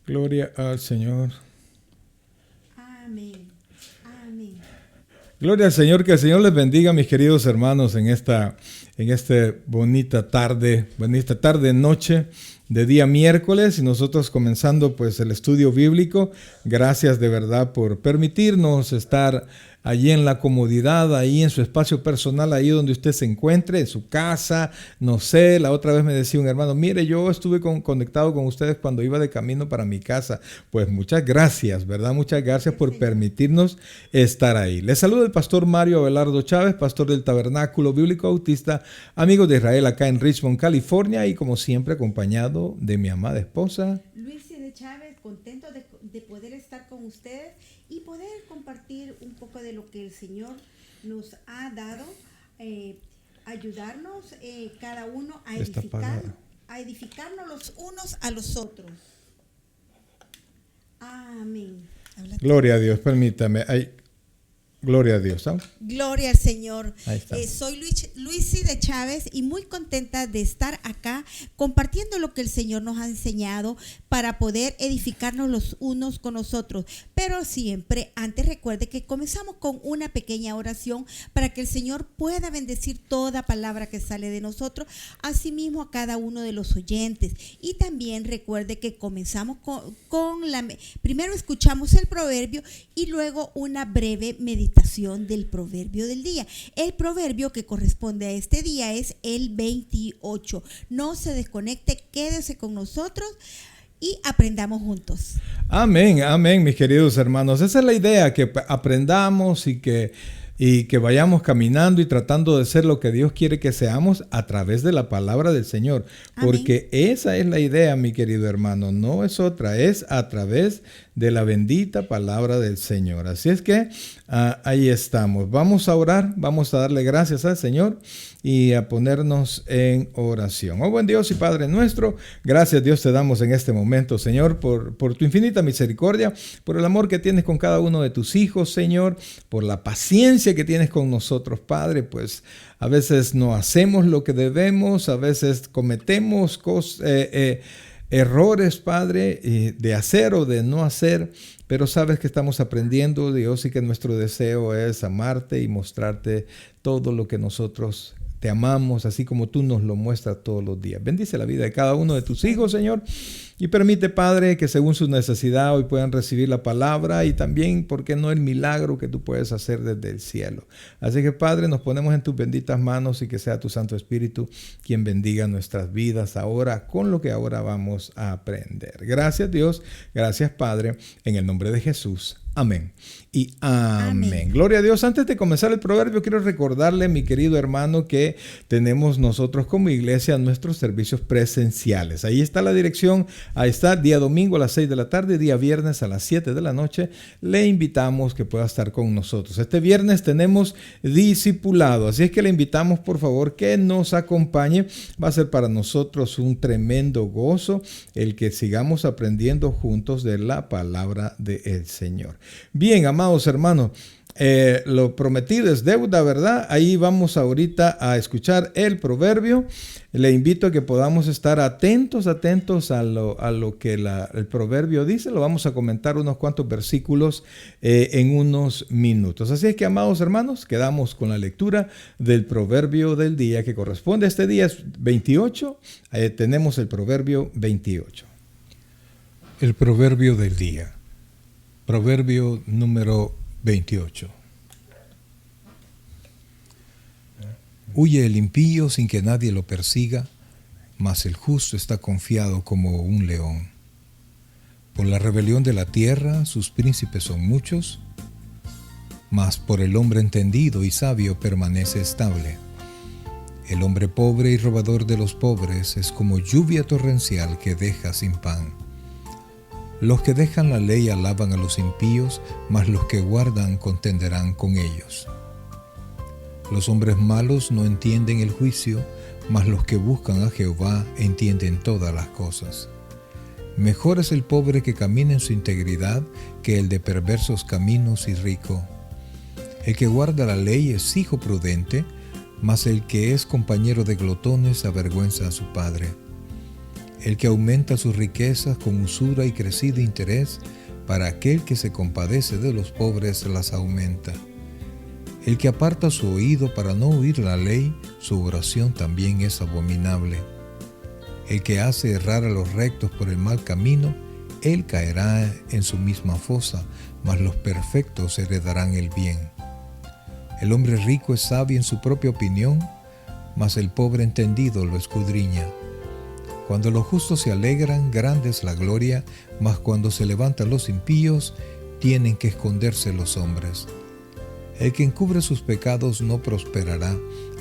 Gloria al Señor. Amén. Amén. Gloria al Señor, que el Señor les bendiga, mis queridos hermanos, en esta bonita tarde, noche de día miércoles, y nosotros comenzando pues el estudio bíblico. Gracias de verdad por permitirnos estar allí en la comodidad, ahí en su espacio personal, ahí donde usted se encuentre, en su casa, no sé. La otra vez me decía un hermano, mire, yo estuve conectado con ustedes cuando iba de camino para mi casa. Pues muchas gracias, ¿verdad? Muchas gracias por permitirnos estar ahí. Les saluda el pastor Mario Abelardo Chávez, pastor del Tabernáculo Bíblico Bautista, amigos de Israel, acá en Richmond, California, y como siempre acompañado de mi amada esposa Luisi de Chávez, contento de poder estar con ustedes y poder compartir un poco de lo que el Señor nos ha dado, ayudarnos cada uno a edificarnos los unos a los otros. Amén. Gloria a Dios, permítame. Gloria a Dios. ¿Ah? Gloria al Señor. Soy Luisi de Chávez y muy contenta de estar acá compartiendo lo que el Señor nos ha enseñado para poder edificarnos los unos con los otros. Pero siempre, antes recuerde que comenzamos con una pequeña oración para que el Señor pueda bendecir toda palabra que sale de nosotros, asimismo a cada uno de los oyentes. Y también recuerde que comenzamos primero escuchamos el proverbio y luego una breve meditación del proverbio del día. El proverbio que corresponde a este día es el 28. No se desconecte, quédese con nosotros y aprendamos juntos. Amén, amén, mis queridos hermanos. Esa es la idea, que aprendamos y que vayamos caminando y tratando de ser lo que Dios quiere que seamos a través de la palabra del Señor. Amén. Porque esa es la idea, mi querido hermano, no es otra, es a través de la bendita palabra del Señor. Así es que ahí estamos. Vamos a orar, vamos a darle gracias al Señor y a ponernos en oración. Oh buen Dios y Padre nuestro, gracias Dios te damos en este momento, Señor, por tu infinita misericordia, por el amor que tienes con cada uno de tus hijos, Señor, por la paciencia que tienes con nosotros, Padre. Pues a veces no hacemos lo que debemos, a veces cometemos errores, Padre, de hacer o de no hacer, pero sabes que estamos aprendiendo, Dios, y que nuestro deseo es amarte y mostrarte todo lo que nosotros te amamos, así como tú nos lo muestras todos los días. Bendice la vida de cada uno de tus hijos, Señor, y permite, Padre, que según su necesidad hoy puedan recibir la palabra y también, ¿por qué no?, el milagro que tú puedes hacer desde el cielo. Así que, Padre, nos ponemos en tus benditas manos y que sea tu Santo Espíritu quien bendiga nuestras vidas ahora con lo que ahora vamos a aprender. Gracias, Dios. Gracias, Padre. En el nombre de Jesús. Amén y amén. Gloria a Dios. Antes de comenzar el proverbio, quiero recordarle, mi querido hermano, que tenemos nosotros como iglesia nuestros servicios presenciales. Ahí está la dirección. Ahí está, día domingo a las 6 de la tarde, día viernes a las 7 de la noche. Le invitamos que pueda estar con nosotros. Este viernes tenemos discipulado, así es que le invitamos, por favor, que nos acompañe. Va a ser para nosotros un tremendo gozo el que sigamos aprendiendo juntos de la palabra del Señor. Bien, amados hermanos, lo prometido es deuda, ¿verdad? Ahí vamos ahorita a escuchar el proverbio. Le invito a que podamos estar atentos a lo que el proverbio dice. Lo vamos a comentar unos cuantos versículos en unos minutos. Así es que, amados hermanos, quedamos con la lectura del proverbio del día que corresponde a este día, es 28. Tenemos el proverbio 28. El proverbio del día. Proverbio número 28. Huye el impío sin que nadie lo persiga, mas el justo está confiado como un león. Por la rebelión de la tierra sus príncipes son muchos, mas por el hombre entendido y sabio permanece estable. El hombre pobre y robador de los pobres es como lluvia torrencial que deja sin pan. Los que dejan la ley alaban a los impíos, mas los que guardan contenderán con ellos. Los hombres malos no entienden el juicio, mas los que buscan a Jehová entienden todas las cosas. Mejor es el pobre que camina en su integridad que el de perversos caminos y rico. El que guarda la ley es hijo prudente, mas el que es compañero de glotones avergüenza a su padre. el que aumenta sus riquezas con usura y crecido interés, para aquel que se compadece de los pobres las aumenta. El que aparta su oído para no oír la ley, su oración también es abominable. El que hace errar a los rectos por el mal camino, él caerá en su misma fosa, mas los perfectos heredarán el bien. El hombre rico es sabio en su propia opinión, mas el pobre entendido lo escudriña. Cuando los justos se alegran, grande es la gloria, mas cuando se levantan los impíos, tienen que esconderse los hombres. El que encubre sus pecados no prosperará,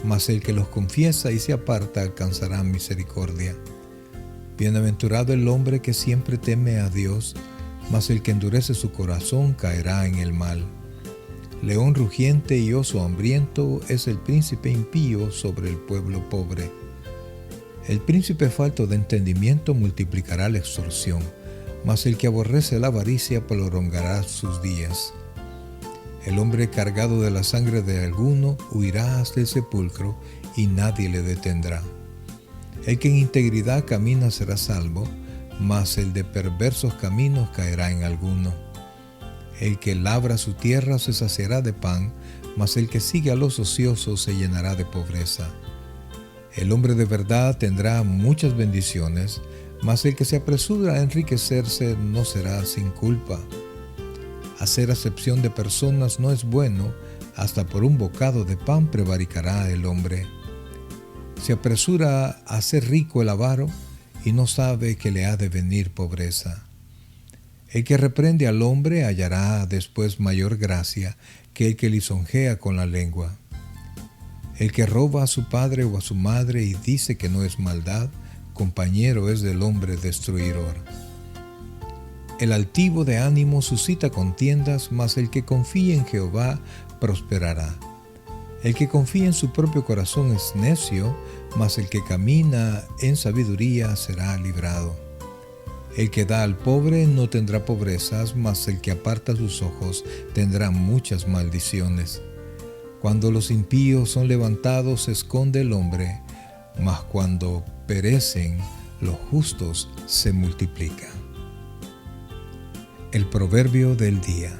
mas el que los confiesa y se aparta alcanzará misericordia. Bienaventurado el hombre que siempre teme a Dios, mas el que endurece su corazón caerá en el mal. León rugiente y oso hambriento es el príncipe impío sobre el pueblo pobre. El príncipe falto de entendimiento multiplicará la extorsión, mas el que aborrece la avaricia prolongará sus días. El hombre cargado de la sangre de alguno huirá hasta el sepulcro y nadie le detendrá. El que en integridad camina será salvo, mas el de perversos caminos caerá en alguno. El que labra su tierra se saciará de pan, mas el que sigue a los ociosos se llenará de pobreza. El hombre de verdad tendrá muchas bendiciones, mas el que se apresura a enriquecerse no será sin culpa. Hacer acepción de personas no es bueno, hasta por un bocado de pan prevaricará el hombre. Se apresura a hacer rico el avaro y no sabe que le ha de venir pobreza. El que reprende al hombre hallará después mayor gracia que el que lisonjea con la lengua. El que roba a su padre o a su madre y dice que no es maldad, compañero es del hombre destruidor. El altivo de ánimo suscita contiendas, mas el que confía en Jehová prosperará. El que confía en su propio corazón es necio, mas el que camina en sabiduría será librado. El que da al pobre no tendrá pobrezas, mas el que aparta sus ojos tendrá muchas maldiciones. Cuando los impíos son levantados se esconde el hombre, mas cuando perecen los justos se multiplican. El proverbio del día.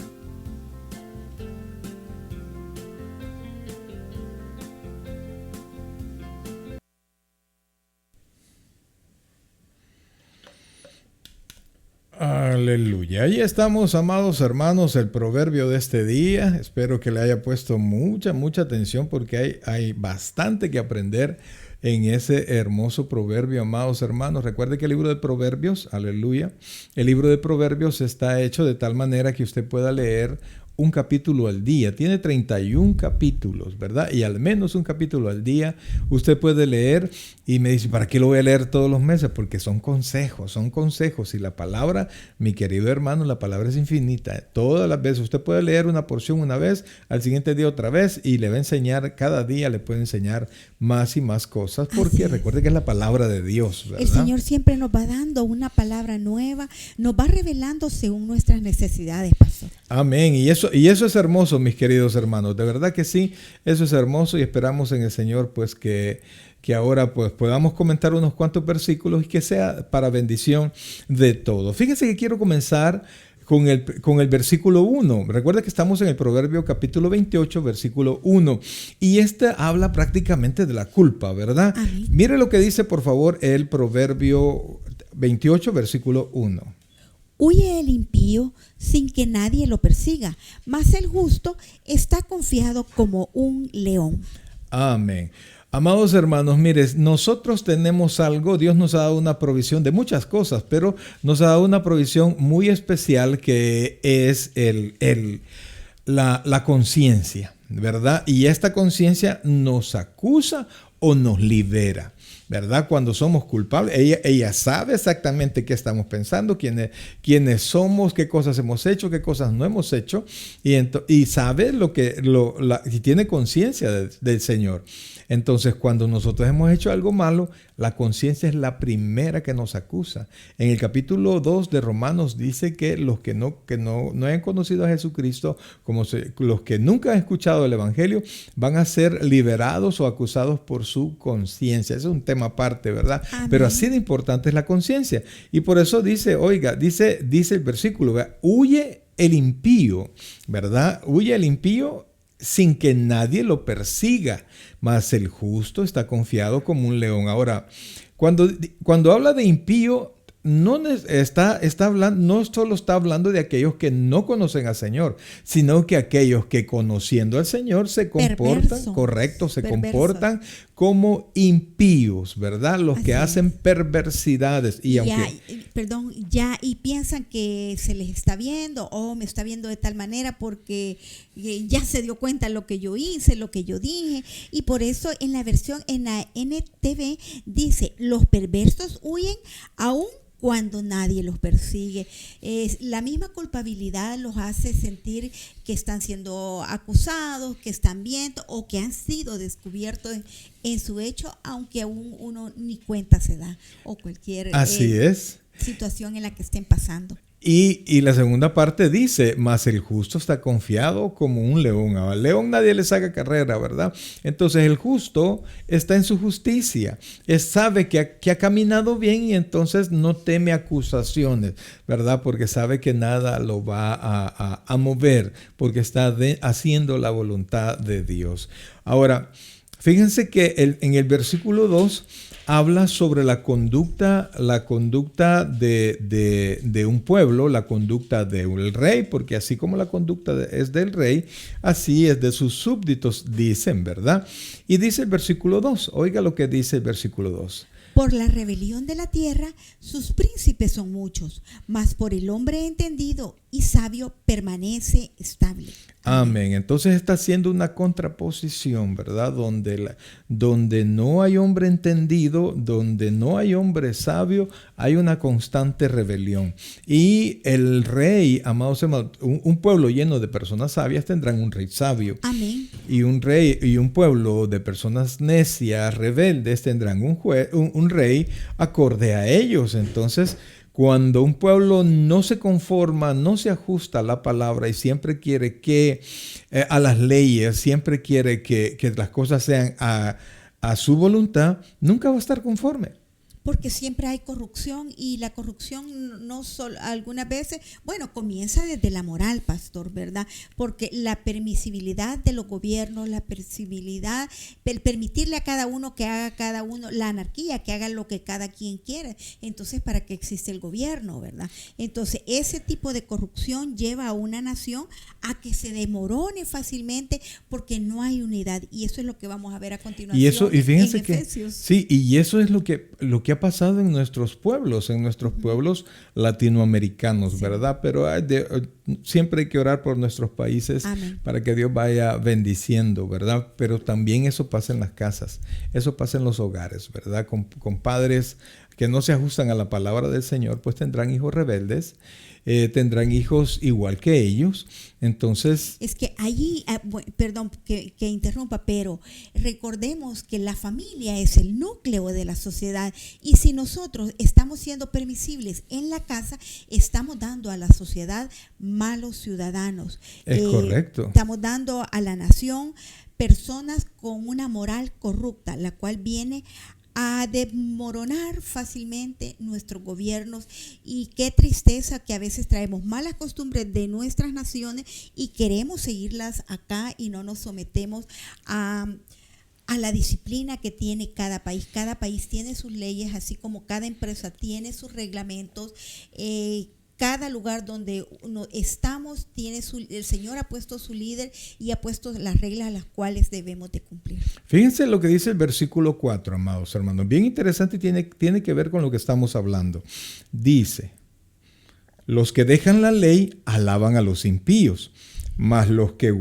Aleluya. Ahí estamos, amados hermanos, el proverbio de este día. Espero que le haya puesto mucha atención porque hay bastante que aprender en ese hermoso proverbio, amados hermanos. Recuerde que el libro de Proverbios, aleluya, el libro de Proverbios está hecho de tal manera que usted pueda leer un capítulo al día. Tiene 31 capítulos, ¿verdad? Y al menos un capítulo al día usted puede leer. Y me dice, ¿para qué lo voy a leer todos los meses? Porque son consejos. Y la palabra, mi querido hermano, la palabra es infinita. Todas las veces usted puede leer una porción una vez, al siguiente día otra vez, y le va a enseñar, cada día le puede enseñar más y más cosas, porque recuerde que es la palabra de Dios, ¿verdad? El Señor siempre nos va dando una palabra nueva, nos va revelando según nuestras necesidades, pastor. Amén. Y eso es hermoso, mis queridos hermanos. De verdad que sí, eso es hermoso, y esperamos en el Señor pues que ahora pues podamos comentar unos cuantos versículos y que sea para bendición de todos. Fíjense que quiero comenzar con el versículo 1. Recuerda que estamos en el Proverbio capítulo 28, versículo 1. Y habla prácticamente de la culpa, ¿verdad? Amén. Mire lo que dice, por favor, el Proverbio 28, versículo 1. Huye el impío sin que nadie lo persiga, mas el justo está confiado como un león. Amén. Amados hermanos, mire, nosotros tenemos algo, Dios nos ha dado una provisión de muchas cosas, pero nos ha dado una provisión muy especial que es la conciencia, ¿verdad? Y esta conciencia nos acusa o nos libera, ¿verdad? Cuando somos culpables, ella sabe exactamente qué estamos pensando, quiénes somos, qué cosas hemos hecho, qué cosas no hemos hecho, y sabe y tiene conciencia del Señor. Entonces, cuando nosotros hemos hecho algo malo, la conciencia es la primera que nos acusa. En el capítulo 2 de Romanos dice que los que no han conocido a Jesucristo, los que nunca han escuchado el Evangelio, van a ser liberados o acusados por su conciencia. Ese es un tema tema aparte, ¿verdad? Amén. Pero así de importante es la conciencia. Y por eso dice, oiga, dice el versículo, ¿verdad? Huye el impío, ¿verdad? Huye el impío sin que nadie lo persiga, mas el justo está confiado como un león. Ahora, cuando habla de impío, no solo está hablando de aquellos que no conocen al Señor, sino que aquellos que conociendo al Señor se comportan, comportan como impíos, ¿verdad? Los que hacen perversidades. Y y piensan que se les está viendo, o me está viendo de tal manera porque ya se dio cuenta lo que yo hice, lo que yo dije. Y por eso en la versión, en la NTV, dice, los perversos huyen aún cuando nadie los persigue. La misma culpabilidad los hace sentir que están siendo acusados, que están viendo o que han sido descubiertos en su hecho, aunque aún uno ni cuenta se da, o cualquier situación en la que estén pasando. Y la segunda parte dice, mas el justo está confiado como un león. Al león nadie le saca carrera, ¿verdad? Entonces el justo está en su justicia. Sabe que ha caminado bien y entonces no teme acusaciones, ¿verdad? Porque sabe que nada lo va a mover, porque está haciendo la voluntad de Dios. Ahora, fíjense que en el versículo 2 habla sobre la conducta de un pueblo, la conducta del rey, porque así como la conducta es del rey, así es de sus súbditos, dicen, ¿verdad? Y dice el versículo 2, oiga lo que dice el versículo 2. Por la rebelión de la tierra, sus príncipes son muchos, mas por el hombre entendido y sabio permanece estable. Amén. Entonces está haciendo una contraposición, ¿verdad? Donde no hay hombre entendido, donde no hay hombre sabio, hay una constante rebelión. Y el rey, amados hermanos, un pueblo lleno de personas sabias tendrán un rey sabio. Amén. Y un pueblo de personas necias, rebeldes, tendrán un rey acorde a ellos. Entonces, cuando un pueblo no se conforma, no se ajusta a la palabra y siempre quiere a las leyes, siempre quiere que las cosas sean a su voluntad, nunca va a estar conforme. Porque siempre hay corrupción, y la corrupción no solo, algunas veces, comienza desde la moral, pastor, ¿verdad? Porque la permisibilidad de los gobiernos, la permisibilidad, permitirle a cada uno que haga cada uno, la anarquía, que haga lo que cada quien quiera. Entonces, ¿para qué existe el gobierno, verdad? Entonces, ese tipo de corrupción lleva a una nación a que se desmorone fácilmente porque no hay unidad. Y eso es lo que vamos a ver a continuación. Y fíjense en que Efesios. sí, y eso es lo que ha pasado en nuestros pueblos latinoamericanos, sí, ¿verdad? Pero siempre hay que orar por nuestros países. Amén. Para que Dios vaya bendiciendo, ¿verdad? Pero también eso pasa en las casas, eso pasa en los hogares, ¿verdad? Con padres que no se ajustan a la palabra del Señor, pues tendrán hijos rebeldes, tendrán hijos igual que ellos. Entonces, es que allí, perdón que interrumpa, pero recordemos que la familia es el núcleo de la sociedad, y si nosotros estamos siendo permisibles en la casa, estamos dando a la sociedad malos ciudadanos. Es correcto. Estamos dando a la nación personas con una moral corrupta, la cual viene a desmoronar fácilmente nuestros gobiernos. Y qué tristeza que a veces traemos malas costumbres de nuestras naciones y queremos seguirlas acá y no nos sometemos a la disciplina que tiene cada país. Cada país tiene sus leyes, así como cada empresa tiene sus reglamentos. Cada lugar donde estamos el Señor ha puesto su líder y ha puesto las reglas a las cuales debemos de cumplir. Fíjense lo que dice el versículo 4, amados hermanos. Bien interesante, y tiene que ver con lo que estamos hablando. Dice, los que dejan la ley alaban a los impíos, mas los que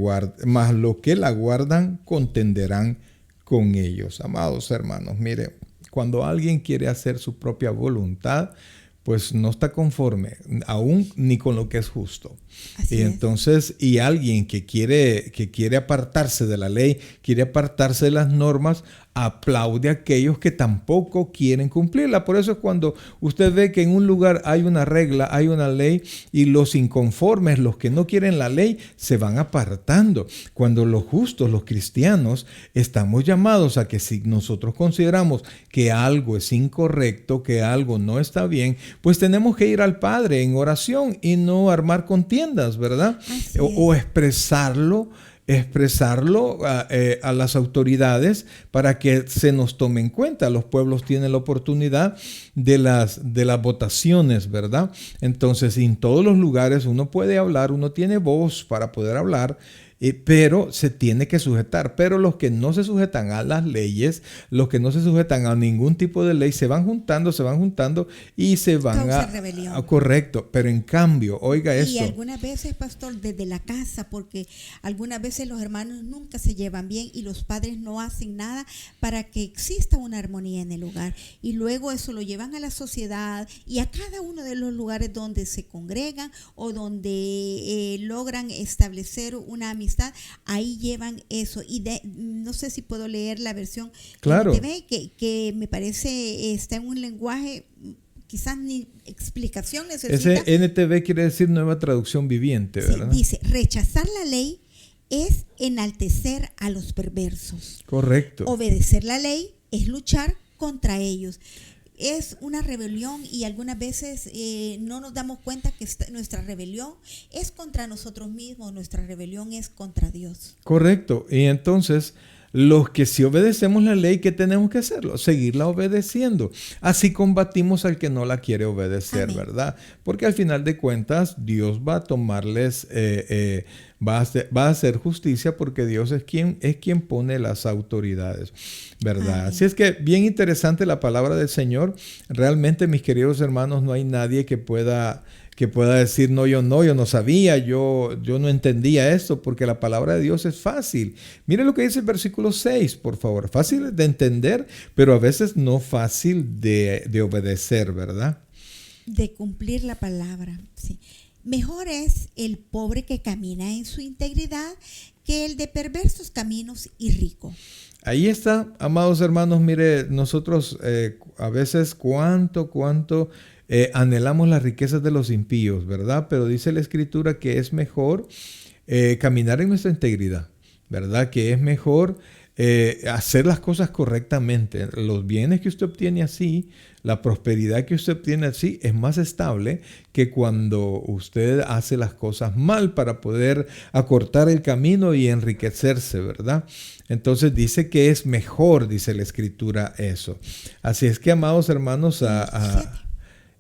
la guardan contenderán con ellos. Amados hermanos, mire, cuando alguien quiere hacer su propia voluntad, pues no está conforme aún ni con lo que es justo. Así entonces, y alguien que quiere apartarse de la ley, quiere apartarse de las normas, aplaude a aquellos que tampoco quieren cumplirla. Por eso es cuando usted ve que en un lugar hay una regla, hay una ley, y los inconformes, los que no quieren la ley, se van apartando. Cuando los justos, los cristianos, estamos llamados a que si nosotros consideramos que algo es incorrecto, que algo no está bien, pues tenemos que ir al Padre en oración y no armar contiendas, ¿verdad? O expresarlo a las autoridades para que se nos tome en cuenta. Los pueblos tienen la oportunidad de las votaciones, ¿verdad? Entonces, en todos los lugares uno puede hablar, uno tiene voz para poder hablar, pero se tiene que sujetar. Pero los que no se sujetan a las leyes, los que no se sujetan a ningún tipo de ley, se van juntando y se van causa rebelión. Correcto, pero en cambio, oiga esto. Y algunas veces, pastor, desde la casa, porque algunas veces los hermanos nunca se llevan bien y los padres no hacen nada para que exista una armonía en el hogar. Y luego eso lo llevan a la sociedad y a cada uno de los lugares donde se congregan o donde logran establecer una amistad. Ahí llevan eso. Y no sé si puedo leer la versión claro. que me parece está en un lenguaje, quizás ni explicación necesita. Ese NTV quiere decir Nueva Traducción Viviente, ¿verdad? Sí, dice, rechazar la ley es enaltecer a los perversos. Correcto. Obedecer la ley es luchar contra ellos. Es una rebelión y algunas veces no nos damos cuenta que nuestra rebelión es contra nosotros mismos, nuestra rebelión es contra Dios. Correcto. Y entonces, los que sí obedecemos la ley, ¿qué tenemos que hacerlo? Seguirla obedeciendo. Así combatimos al que no la quiere obedecer, amén, ¿verdad? Porque al final de cuentas, Dios va a tomarles, va a hacer justicia, porque Dios es quien pone las autoridades, ¿verdad? Amén. Así es que bien interesante la palabra del Señor. Realmente, mis queridos hermanos, no hay nadie que pueda decir, yo no sabía, yo no entendía esto, porque la palabra de Dios es fácil. Mire lo que dice el versículo 6, por favor. Fácil de entender, pero a veces no fácil de obedecer, ¿verdad? De cumplir la palabra, sí. Mejor es el pobre que camina en su integridad que el de perversos caminos y rico. Ahí está, amados hermanos. Mire, nosotros a veces cuánto anhelamos las riquezas de los impíos, ¿verdad? Pero dice la Escritura que es mejor caminar en nuestra integridad, ¿verdad? Que es mejor hacer las cosas correctamente. Los bienes que usted obtiene así, la prosperidad que usted obtiene así, es más estable que cuando usted hace las cosas mal para poder acortar el camino y enriquecerse, ¿verdad? Entonces dice que es mejor, dice la Escritura, eso. Así es que, amados hermanos,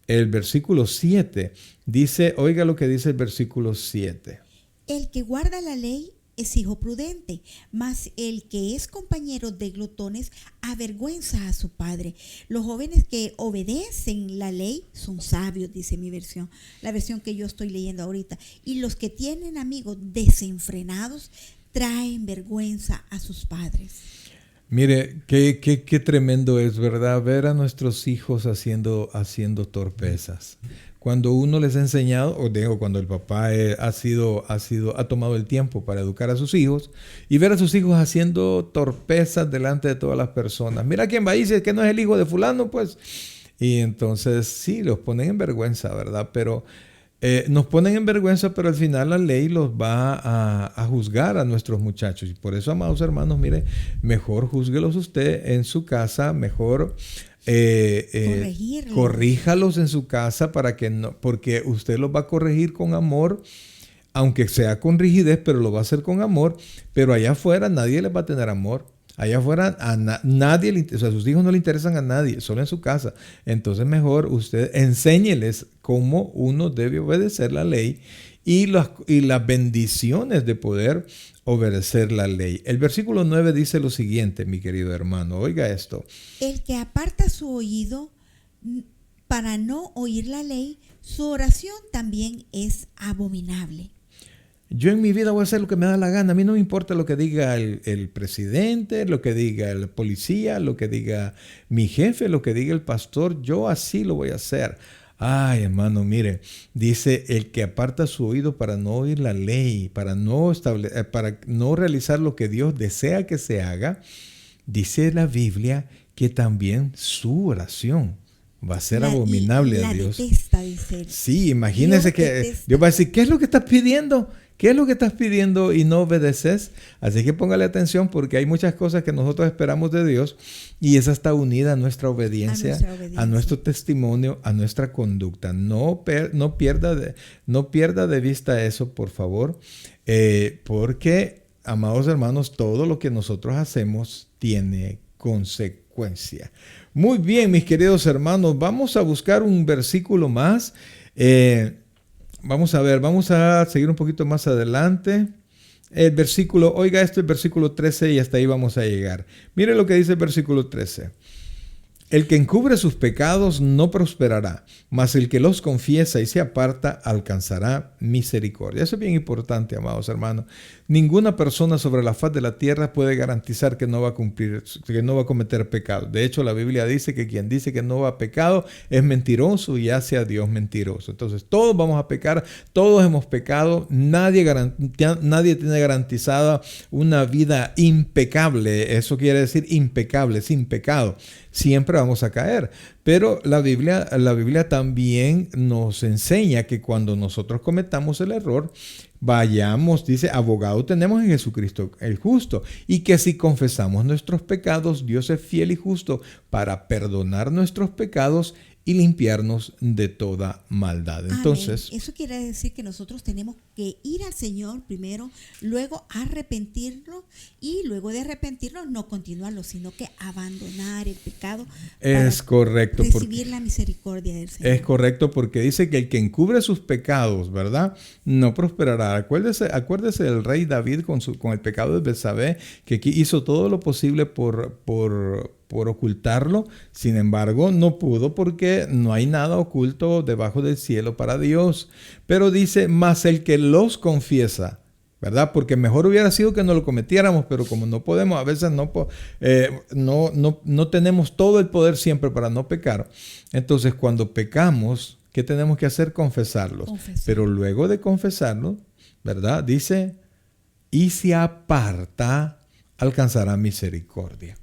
el versículo 7 dice, oiga lo que dice el versículo 7. El que guarda la ley es hijo prudente, mas el que es compañero de glotones avergüenza a su padre. Los jóvenes que obedecen la ley son sabios, dice mi versión, la versión que yo estoy leyendo ahorita. Y los que tienen amigos desenfrenados traen vergüenza a sus padres. Mire, qué tremendo es, ¿verdad? Ver a nuestros hijos haciendo torpezas. Cuando uno les ha enseñado, cuando el papá ha tomado el tiempo para educar a sus hijos, y ver a sus hijos haciendo torpezas delante de todas las personas. Mira quién va a decir que no es el hijo de fulano, pues. Y entonces sí, los ponen en vergüenza, ¿verdad? Pero nos ponen en vergüenza, pero al final la ley los va a juzgar a nuestros muchachos. Y por eso, amados hermanos, mire, mejor júzguelos usted en su casa, mejor corríjalos en su casa porque usted los va a corregir con amor, aunque sea con rigidez, pero lo va a hacer con amor. Pero allá afuera nadie les va a tener amor. Allá afuera nadie, o sea, sus hijos no le interesan a nadie, solo en su casa. Entonces mejor usted enséñeles cómo uno debe obedecer la ley y las bendiciones de poder obedecer la ley. El versículo 9 dice lo siguiente, mi querido hermano, oiga esto. El que aparta su oído para no oír la ley, su oración también es abominable. Yo en mi vida voy a hacer lo que me da la gana. A mí no me importa lo que diga el presidente, lo que diga el policía, lo que diga mi jefe, lo que diga el pastor. Yo así lo voy a hacer. Ay, hermano, mire, dice el que aparta su oído para no oír la ley, para no realizar lo que Dios desea que se haga, dice la Biblia que también su oración va a ser abominable a Dios. Detesta, dice él. Sí, imagínese que Dios va a decir, ¿qué es lo que estás pidiendo? ¿Qué es lo que estás pidiendo y no obedeces? Así que póngale atención porque hay muchas cosas que nosotros esperamos de Dios y esa está unida a nuestra obediencia, a nuestro testimonio, a nuestra conducta. No pierda de vista eso, por favor, porque, amados hermanos, todo lo que nosotros hacemos tiene consecuencia. Muy bien, mis queridos hermanos, vamos a buscar un versículo más. Vamos a seguir un poquito más adelante. El versículo 13 y hasta ahí vamos a llegar. Mire lo que dice el versículo 13. El que encubre sus pecados no prosperará, mas el que los confiesa y se aparta alcanzará misericordia. Eso es bien importante, amados hermanos. Ninguna persona sobre la faz de la tierra puede garantizar que no va a cometer pecado. De hecho, la Biblia dice que quien dice que no va a pecado es mentiroso y hace a Dios mentiroso. Entonces, todos vamos a pecar, todos hemos pecado. Nadie tiene garantizada una vida impecable. Eso quiere decir impecable, sin pecado. Siempre vamos a caer. Pero la Biblia también nos enseña que cuando nosotros cometamos el error, vayamos, dice, abogado tenemos en Jesucristo el justo, y que si confesamos nuestros pecados, Dios es fiel y justo para perdonar nuestros pecados y limpiarnos de toda maldad. Entonces, eso quiere decir que nosotros tenemos que ir al Señor primero, luego arrepentirnos y luego de arrepentirnos no continuarlo, sino que abandonar el pecado. Es correcto. Recibir la misericordia del Señor. Es correcto porque dice que el que encubre sus pecados, ¿verdad? No prosperará. Acuérdese del rey David con el pecado de Betsabé, que hizo todo lo posible por ocultarlo. Sin embargo, no pudo porque no hay nada oculto debajo del cielo para Dios. Pero dice, más el que los confiesa, ¿verdad? Porque mejor hubiera sido que no lo cometiéramos, pero como no podemos, a veces no tenemos todo el poder siempre para no pecar. Entonces, cuando pecamos, ¿qué tenemos que hacer? Confesarlos. Pero luego de confesarlos, ¿verdad? Dice, y se aparta, alcanzará misericordia.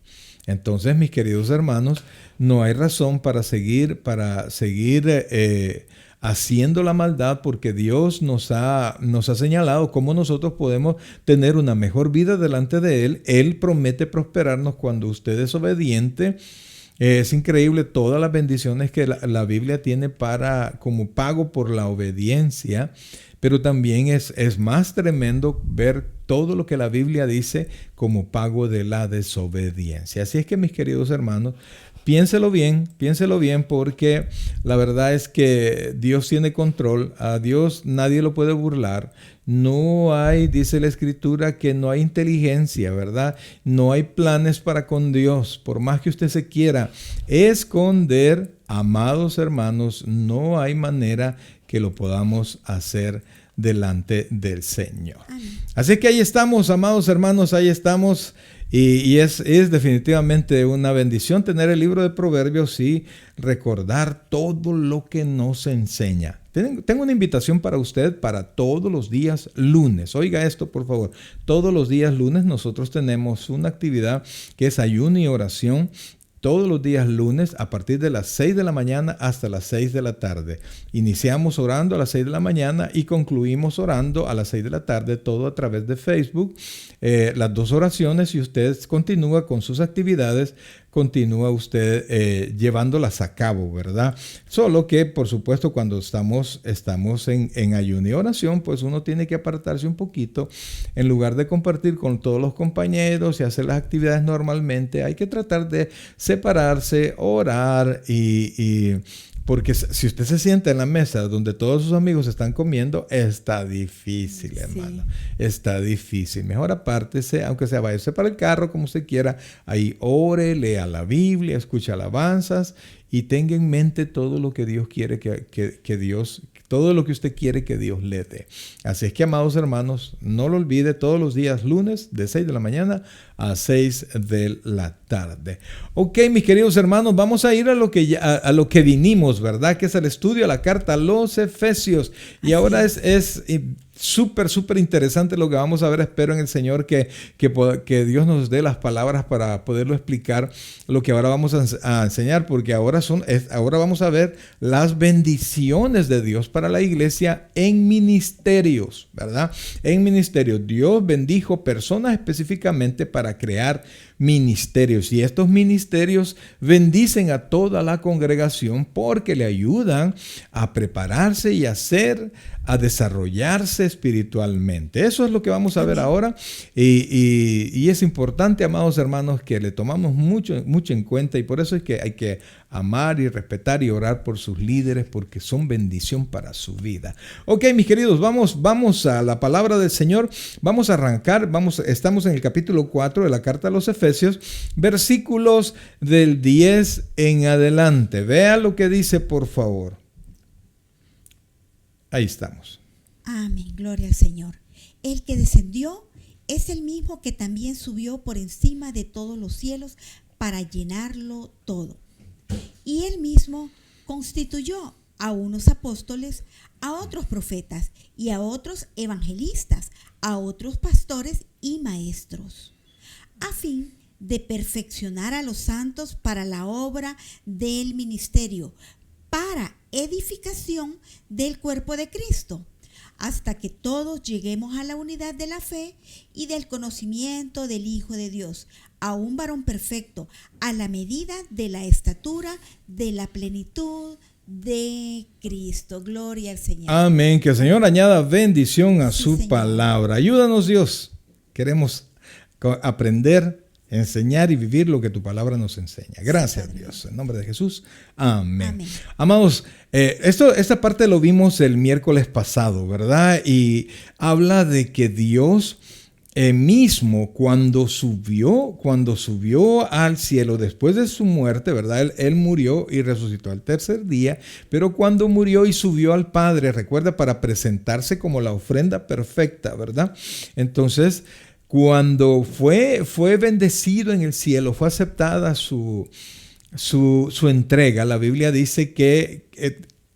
Entonces, mis queridos hermanos, no hay razón para seguir haciendo la maldad, porque Dios nos ha señalado cómo nosotros podemos tener una mejor vida delante de Él. Él promete prosperarnos cuando usted es obediente. Es increíble todas las bendiciones que la Biblia tiene como pago por la obediencia. Pero también es más tremendo ver todo lo que la Biblia dice como pago de la desobediencia. Así es que, mis queridos hermanos, piénselo bien, porque la verdad es que Dios tiene control. A Dios nadie lo puede burlar. No hay, dice la Escritura, que no hay inteligencia, ¿verdad? No hay planes para con Dios. Por más que usted se quiera esconder, amados hermanos, no hay manera que lo podamos hacer delante del Señor. Amén. Así que ahí estamos, amados hermanos, ahí estamos. Y es definitivamente una bendición tener el libro de Proverbios y recordar todo lo que nos enseña. Tengo una invitación para usted para todos los días lunes. Oiga esto, por favor. Todos los días lunes nosotros tenemos una actividad que es ayuno y oración. Todos los días lunes a partir de las 6 de la mañana hasta las 6 de la tarde. Iniciamos orando a las 6 de la mañana y concluimos orando a las 6 de la tarde, todo a través de Facebook. Las dos oraciones, y usted continúa con sus actividades, continúa usted llevándolas a cabo, ¿verdad? Solo que, por supuesto, cuando estamos en ayuno y oración, pues uno tiene que apartarse un poquito. En lugar de compartir con todos los compañeros y hacer las actividades normalmente, hay que tratar de separarse, orar porque si usted se sienta en la mesa donde todos sus amigos están comiendo, está difícil, hermano. Sí. Está difícil. Mejor apártese, aunque sea váyase para el carro, como usted quiera. Ahí ore, lea la Biblia, escuche alabanzas y tenga en mente todo lo que Dios quiere todo lo que usted quiere que Dios le dé. Así es que, amados hermanos, no lo olvide, todos los días lunes de 6 de la mañana a 6 de la tarde. Ok, mis queridos hermanos, vamos a ir a lo que vinimos, ¿verdad? Que es el estudio, a la carta a los Efesios. Y ahora súper interesante lo que vamos a ver. Espero en el Señor que Dios nos dé las palabras para poderlo explicar lo que ahora vamos a enseñar, porque ahora vamos a ver las bendiciones de Dios para la iglesia en ministerios, ¿verdad? En ministerios. Dios bendijo personas específicamente para crear ministerios, y estos ministerios bendicen a toda la congregación porque le ayudan a prepararse y a desarrollarse espiritualmente. Eso es lo que vamos a ver ahora, y es importante, amados hermanos, que le tomamos mucho en cuenta, y por eso es que hay que amar y respetar y orar por sus líderes, porque son bendición para su vida. Ok, mis queridos, vamos a la palabra del Señor. Vamos a arrancar, estamos en el capítulo 4 de la carta a los Efesios, versículos del 10 en adelante. Vea lo que dice, por favor. Ahí estamos. Amén, gloria al Señor. El que descendió es el mismo que también subió por encima de todos los cielos para llenarlo todo. Y él mismo constituyó a unos apóstoles, a otros profetas y a otros evangelistas, a otros pastores y maestros, a fin de perfeccionar a los santos para la obra del ministerio, para edificación del cuerpo de Cristo, hasta que todos lleguemos a la unidad de la fe y del conocimiento del Hijo de Dios, a un varón perfecto, a la medida de la estatura de la plenitud de Cristo. Gloria al Señor. Amén. Que el Señor añada bendición a su Señor. palabra. Ayúdanos, Dios. Queremos aprender, enseñar y vivir lo que tu palabra nos enseña. Gracias, Sí, Dios. En nombre de Jesús. Amén. Amén. Amados, esta parte lo vimos el miércoles pasado, ¿verdad? Y habla de que Dios mismo cuando subió al cielo después de su muerte, ¿verdad? Él murió y resucitó al tercer día, pero cuando murió y subió al Padre, recuerda, para presentarse como la ofrenda perfecta, ¿verdad? Entonces, cuando fue bendecido en el cielo, fue aceptada su entrega, la Biblia dice que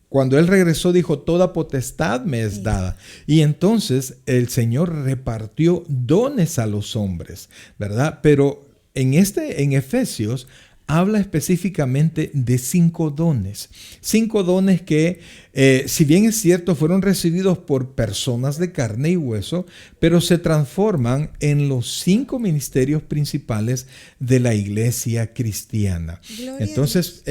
cuando él regresó dijo: toda potestad me es dada. Y entonces el Señor repartió dones a los hombres, ¿verdad? Pero en Efesios habla específicamente de 5 dones. 5 dones que, si bien es cierto, fueron recibidos por personas de carne y hueso, pero se transforman en los 5 ministerios principales de la iglesia cristiana. Gloria Entonces,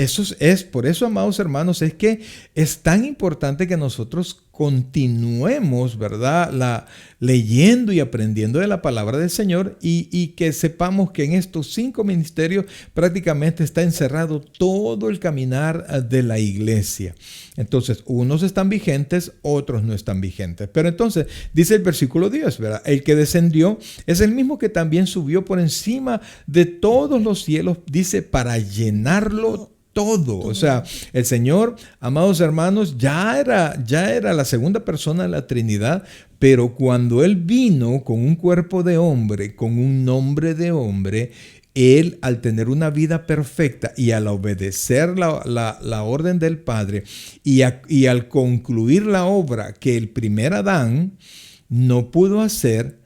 por eso, amados hermanos, es que es tan importante que nosotros continuemos, ¿verdad? Leyendo y aprendiendo de la palabra del Señor, y que sepamos que en estos 5 ministerios prácticamente está encerrado todo el caminar de la iglesia. Entonces, unos están vigentes, otros no están vigentes. Pero entonces, dice el versículo 10, ¿verdad? El que descendió es el mismo que también subió por encima de todos los cielos, dice, para llenarlo todo. O sea, el Señor, amados hermanos, ya era la segunda persona de la Trinidad, pero cuando Él vino con un cuerpo de hombre, con un nombre de hombre, Él, al tener una vida perfecta y al obedecer la orden del Padre y al concluir la obra que el primer Adán no pudo hacer,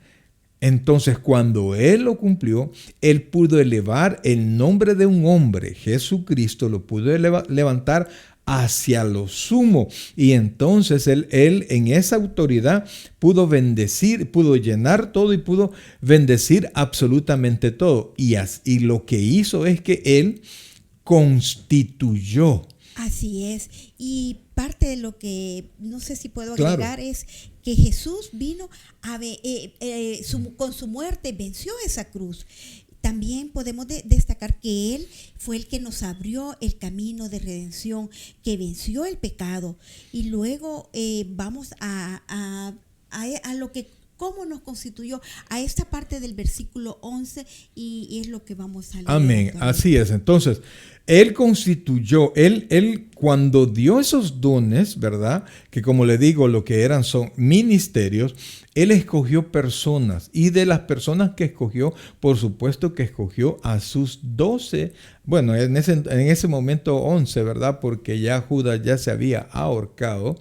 entonces, cuando Él lo cumplió, Él pudo elevar el nombre de un hombre, Jesucristo, lo pudo levantar hacia lo sumo. Y entonces Él en esa autoridad pudo bendecir, pudo llenar todo y pudo bendecir absolutamente todo. Y lo que hizo es que Él constituyó. Así es. Y parte de lo que no sé si puedo agregar es que Jesús vino con su muerte, venció esa cruz. También podemos destacar que Él fue el que nos abrió el camino de redención, que venció el pecado. Y luego vamos a lo que, cómo nos constituyó, a esta parte del versículo 11, y es lo que vamos a leer. Amén, así es. Entonces, Él constituyó, Él cuando dio esos dones, ¿verdad? Que como le digo, lo que eran son ministerios. Él escogió personas, y de las personas que escogió, por supuesto que escogió a sus 12, bueno, en ese momento 11, ¿verdad? Porque ya Judas ya se había ahorcado,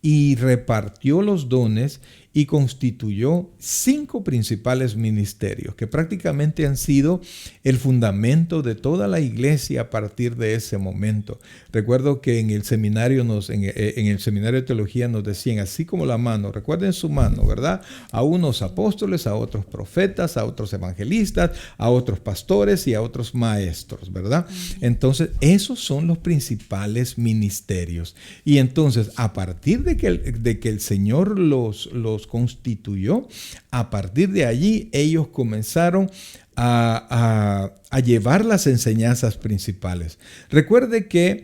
y repartió los dones y constituyó 5 principales ministerios que prácticamente han sido el fundamento de toda la iglesia a partir de ese momento. Recuerdo que en el seminario en el seminario de teología nos decían, así como la mano, recuerden su mano, ¿verdad? A unos apóstoles, a otros profetas, a otros evangelistas, a otros pastores y a otros maestros, ¿verdad? Entonces, esos son los principales ministerios. Y entonces, a partir de que el Señor los constituyó, a partir de allí ellos comenzaron a llevar las enseñanzas principales. Recuerde que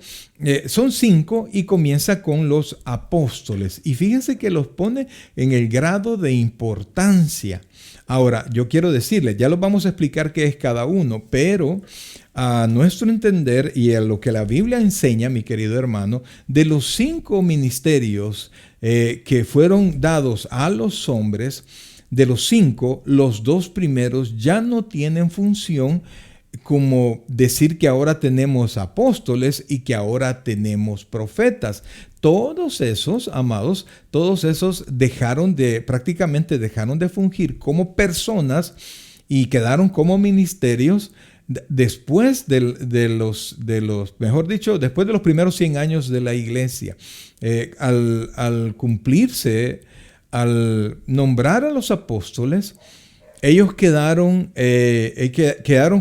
son 5 y comienza con los apóstoles. Y fíjense que los pone en el grado de importancia. Ahora, yo quiero decirles, ya los vamos a explicar qué es cada uno, pero a nuestro entender y a lo que la Biblia enseña, mi querido hermano, de los 5 ministerios que fueron dados a los hombres, de los 5, los 2 primeros ya no tienen función como decir que ahora tenemos apóstoles y que ahora tenemos profetas. Todos esos, amados, todos esos prácticamente dejaron de fungir como personas y quedaron como ministerios después mejor dicho, después de los primeros 100 años de la iglesia. Al cumplirse, al nombrar a los apóstoles, ellos quedaron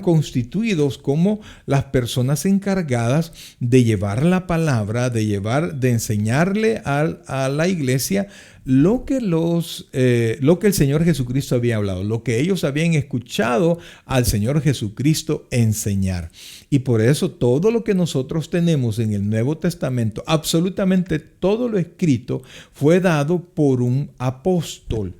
constituidos como las personas encargadas de llevar la palabra, de enseñarle a la iglesia lo que el Señor Jesucristo había hablado, lo que ellos habían escuchado al Señor Jesucristo enseñar. Y por eso todo lo que nosotros tenemos en el Nuevo Testamento, absolutamente todo lo escrito, fue dado por un apóstol.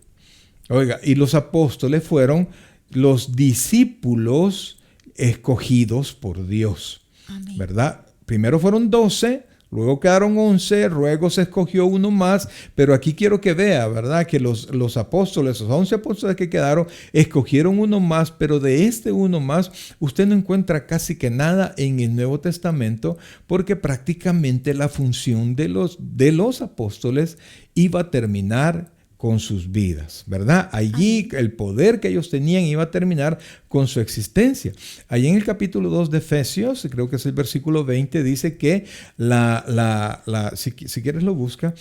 Oiga, y los apóstoles fueron los discípulos escogidos por Dios. Amén. ¿Verdad? Primero fueron 12, luego quedaron 11, luego se escogió uno más, pero aquí quiero que vea, ¿verdad? Que los apóstoles, los 11 apóstoles que quedaron, escogieron uno más, pero de este uno más, usted no encuentra casi que nada en el Nuevo Testamento, porque prácticamente la función de los apóstoles iba a terminar con sus vidas, ¿verdad? Allí el poder que ellos tenían iba a terminar con su existencia. Allí en el capítulo 2 de Efesios, creo que es el versículo 20, dice que si quieres lo busca,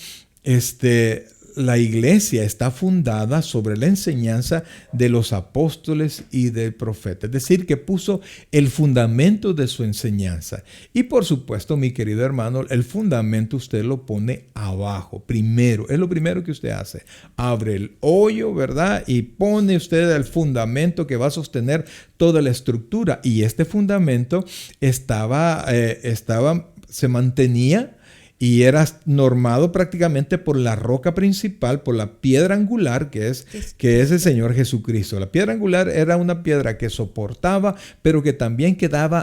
la iglesia está fundada sobre la enseñanza de los apóstoles y del profeta. Es decir, que puso el fundamento de su enseñanza. Y por supuesto, mi querido hermano, el fundamento usted lo pone abajo. Primero, es lo primero que usted hace. Abre el hoyo, ¿verdad? Y pone usted el fundamento que va a sostener toda la estructura. Y este fundamento se mantenía y era normado prácticamente por la roca principal, por la piedra angular que es el Señor Jesucristo. La piedra angular era una piedra que soportaba, pero que también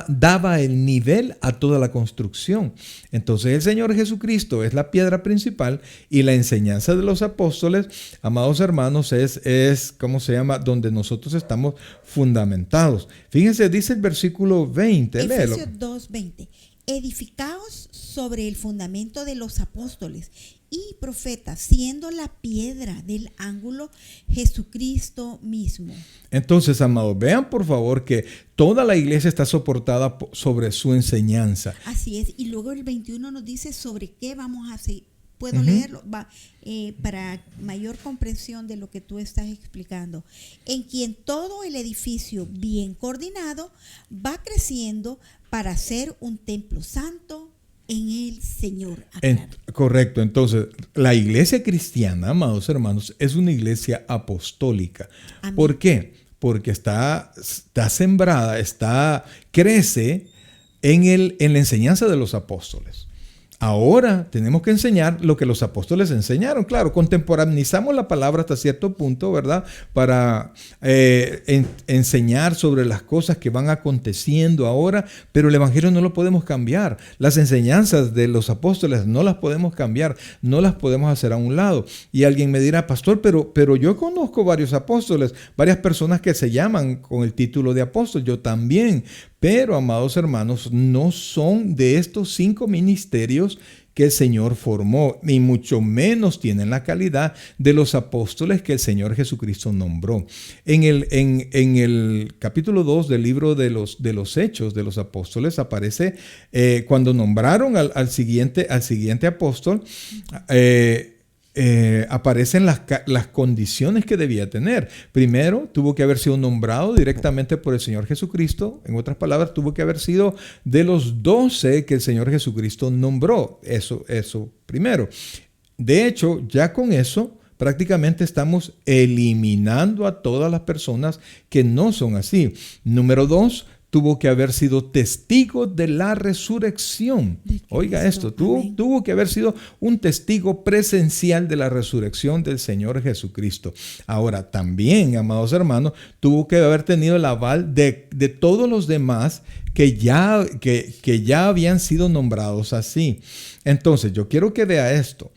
daba el nivel a toda la construcción. Entonces el Señor Jesucristo es la piedra principal y la enseñanza de los apóstoles, amados hermanos, es ¿cómo se llama? Donde nosotros estamos fundamentados. Fíjense, dice el versículo 20, léelo. Efesios 2:20. Edificaos sobre el fundamento de los apóstoles y profetas, siendo la piedra del ángulo Jesucristo mismo. Entonces, amados, vean por favor que toda la iglesia está soportada sobre su enseñanza. Así es, y luego el 21 nos dice sobre qué vamos a hacer. ¿Puedo leerlo? Para mayor comprensión de lo que tú estás explicando. En quien todo el edificio bien coordinado va creciendo para ser un templo santo en el Señor. Correcto. Entonces, la iglesia cristiana, amados hermanos, es una iglesia apostólica. Amén. ¿Por qué? Porque está sembrada, crece en la enseñanza de los apóstoles. Ahora tenemos que enseñar lo que los apóstoles enseñaron. Claro, contemporaneizamos la palabra hasta cierto punto, ¿verdad? Para enseñar sobre las cosas que van aconteciendo ahora, pero el evangelio no lo podemos cambiar. Las enseñanzas de los apóstoles no las podemos cambiar, no las podemos hacer a un lado. Y alguien me dirá, pastor, pero yo conozco varios apóstoles, varias personas que se llaman con el título de apóstol, yo también. Pero, amados hermanos, no son de estos 5 ministerios que el Señor formó, ni mucho menos tienen la calidad de los apóstoles que el Señor Jesucristo nombró. En el capítulo 2 del libro de los Hechos de los Apóstoles aparece cuando nombraron al siguiente apóstol, aparecen las condiciones que debía tener. Primero, tuvo que haber sido nombrado directamente por el Señor Jesucristo. En otras palabras, tuvo que haber sido de los 12 que el Señor Jesucristo nombró. Eso primero. De hecho, ya con eso, prácticamente estamos eliminando a todas las personas que no son así. Número 2, tuvo que haber sido testigo de la resurrección. Oiga esto, tuvo que haber sido un testigo presencial de la resurrección del Señor Jesucristo. Ahora, también, amados hermanos, tuvo que haber tenido el aval de todos los demás que ya habían sido nombrados así. Entonces, yo quiero que vea esto.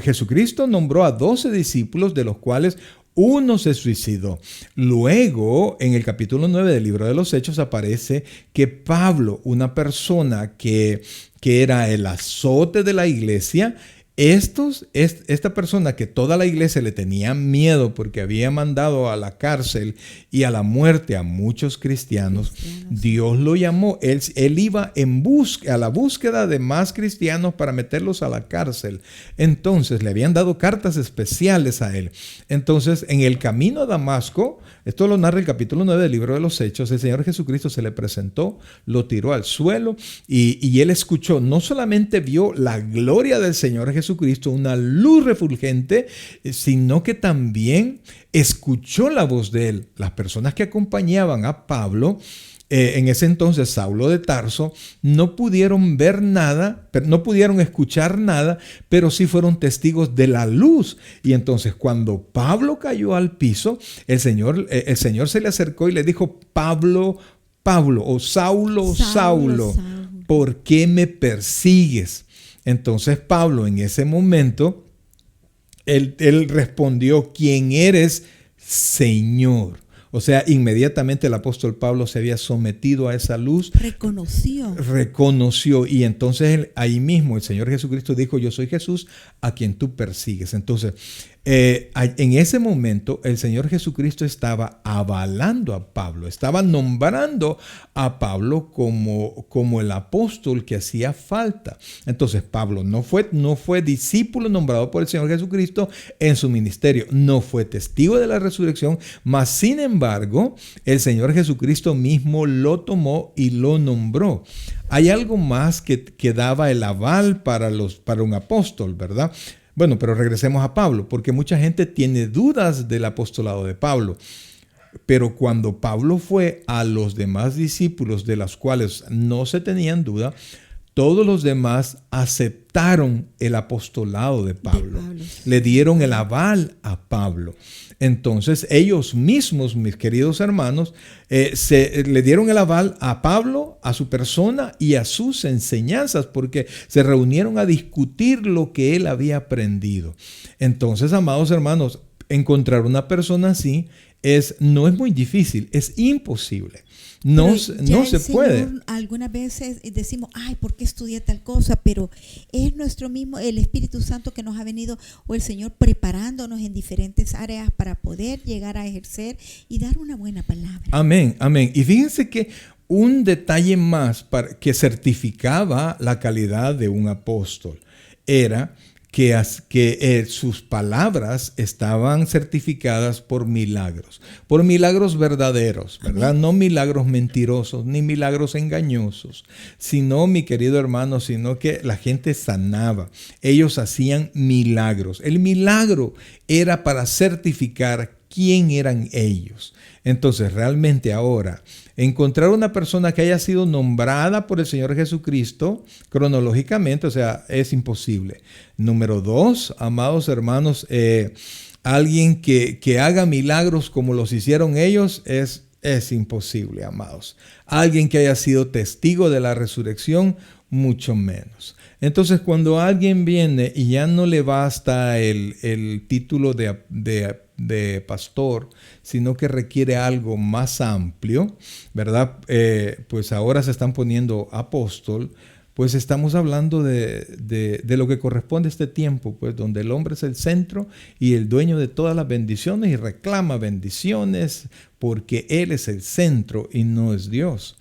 Jesucristo nombró a 12 discípulos, de los cuales uno se suicidó. Luego, en el capítulo 9 del libro de los Hechos, aparece que Pablo, una persona que era el azote de la iglesia, esta persona que toda la iglesia le tenía miedo porque había mandado a la cárcel y a la muerte a muchos cristianos, Dios lo llamó. Él iba a la búsqueda de más cristianos para meterlos a la cárcel. Entonces le habían dado cartas especiales a él. Entonces, en el camino a Damasco, esto lo narra el capítulo 9 del libro de los Hechos, el Señor Jesucristo se le presentó, lo tiró al suelo y él escuchó, no solamente vio la gloria del Señor Jesucristo, una luz refulgente, sino que también escuchó la voz de él. Las personas que acompañaban a Pablo, en ese entonces Saulo de Tarso, no pudieron ver nada, no pudieron escuchar nada, pero sí fueron testigos de la luz. Y entonces cuando Pablo cayó al piso, el Señor se le acercó y le dijo, Pablo, o Saulo, ¿por qué me persigues? Entonces Pablo, en ese momento, él respondió, ¿quién eres, Señor? O sea, inmediatamente el apóstol Pablo se había sometido a esa luz. Reconoció. Y entonces ahí mismo el Señor Jesucristo dijo, yo soy Jesús a quien tú persigues. Entonces, en ese momento el Señor Jesucristo estaba avalando a Pablo, estaba nombrando a Pablo como el apóstol que hacía falta. Entonces Pablo no fue discípulo nombrado por el Señor Jesucristo en su ministerio, no fue testigo de la resurrección, mas sin embargo el Señor Jesucristo mismo lo tomó y lo nombró. Hay algo más que daba el aval para un apóstol, ¿verdad? Bueno, pero regresemos a Pablo, porque mucha gente tiene dudas del apostolado de Pablo. Pero cuando Pablo fue a los demás discípulos, de los cuales no se tenían duda, todos los demás aceptaron el apostolado de Pablo. Le dieron el aval a Pablo. Entonces ellos mismos, mis queridos hermanos, le dieron el aval a Pablo, a su persona y a sus enseñanzas, porque se reunieron a discutir lo que él había aprendido. Entonces, amados hermanos, encontrar una persona así no es muy difícil, es imposible. No se puede. Algunas veces decimos, ay, ¿por qué estudié tal cosa? Pero es nuestro mismo, el Espíritu Santo que nos ha venido, o el Señor preparándonos en diferentes áreas para poder llegar a ejercer y dar una buena palabra. Amén, amén. Y fíjense que un detalle más que certificaba la calidad de un apóstol era que sus palabras estaban certificadas por milagros verdaderos, ¿verdad? No milagros mentirosos, ni milagros engañosos, sino, mi querido hermano, sino que la gente sanaba. Ellos hacían milagros. El milagro era para certificar quién eran ellos. Entonces, realmente ahora, encontrar una persona que haya sido nombrada por el Señor Jesucristo cronológicamente, o sea, es imposible. Número 2, amados hermanos, alguien que haga milagros como los hicieron ellos es imposible, amados. Alguien que haya sido testigo de la resurrección, mucho menos. Entonces, cuando alguien viene y ya no le basta el título de pastor, sino que requiere algo más amplio, ¿verdad? Pues ahora se están poniendo apóstol. Pues estamos hablando de lo que corresponde a este tiempo, pues donde el hombre es el centro y el dueño de todas las bendiciones y reclama bendiciones porque Él es el centro y no es Dios.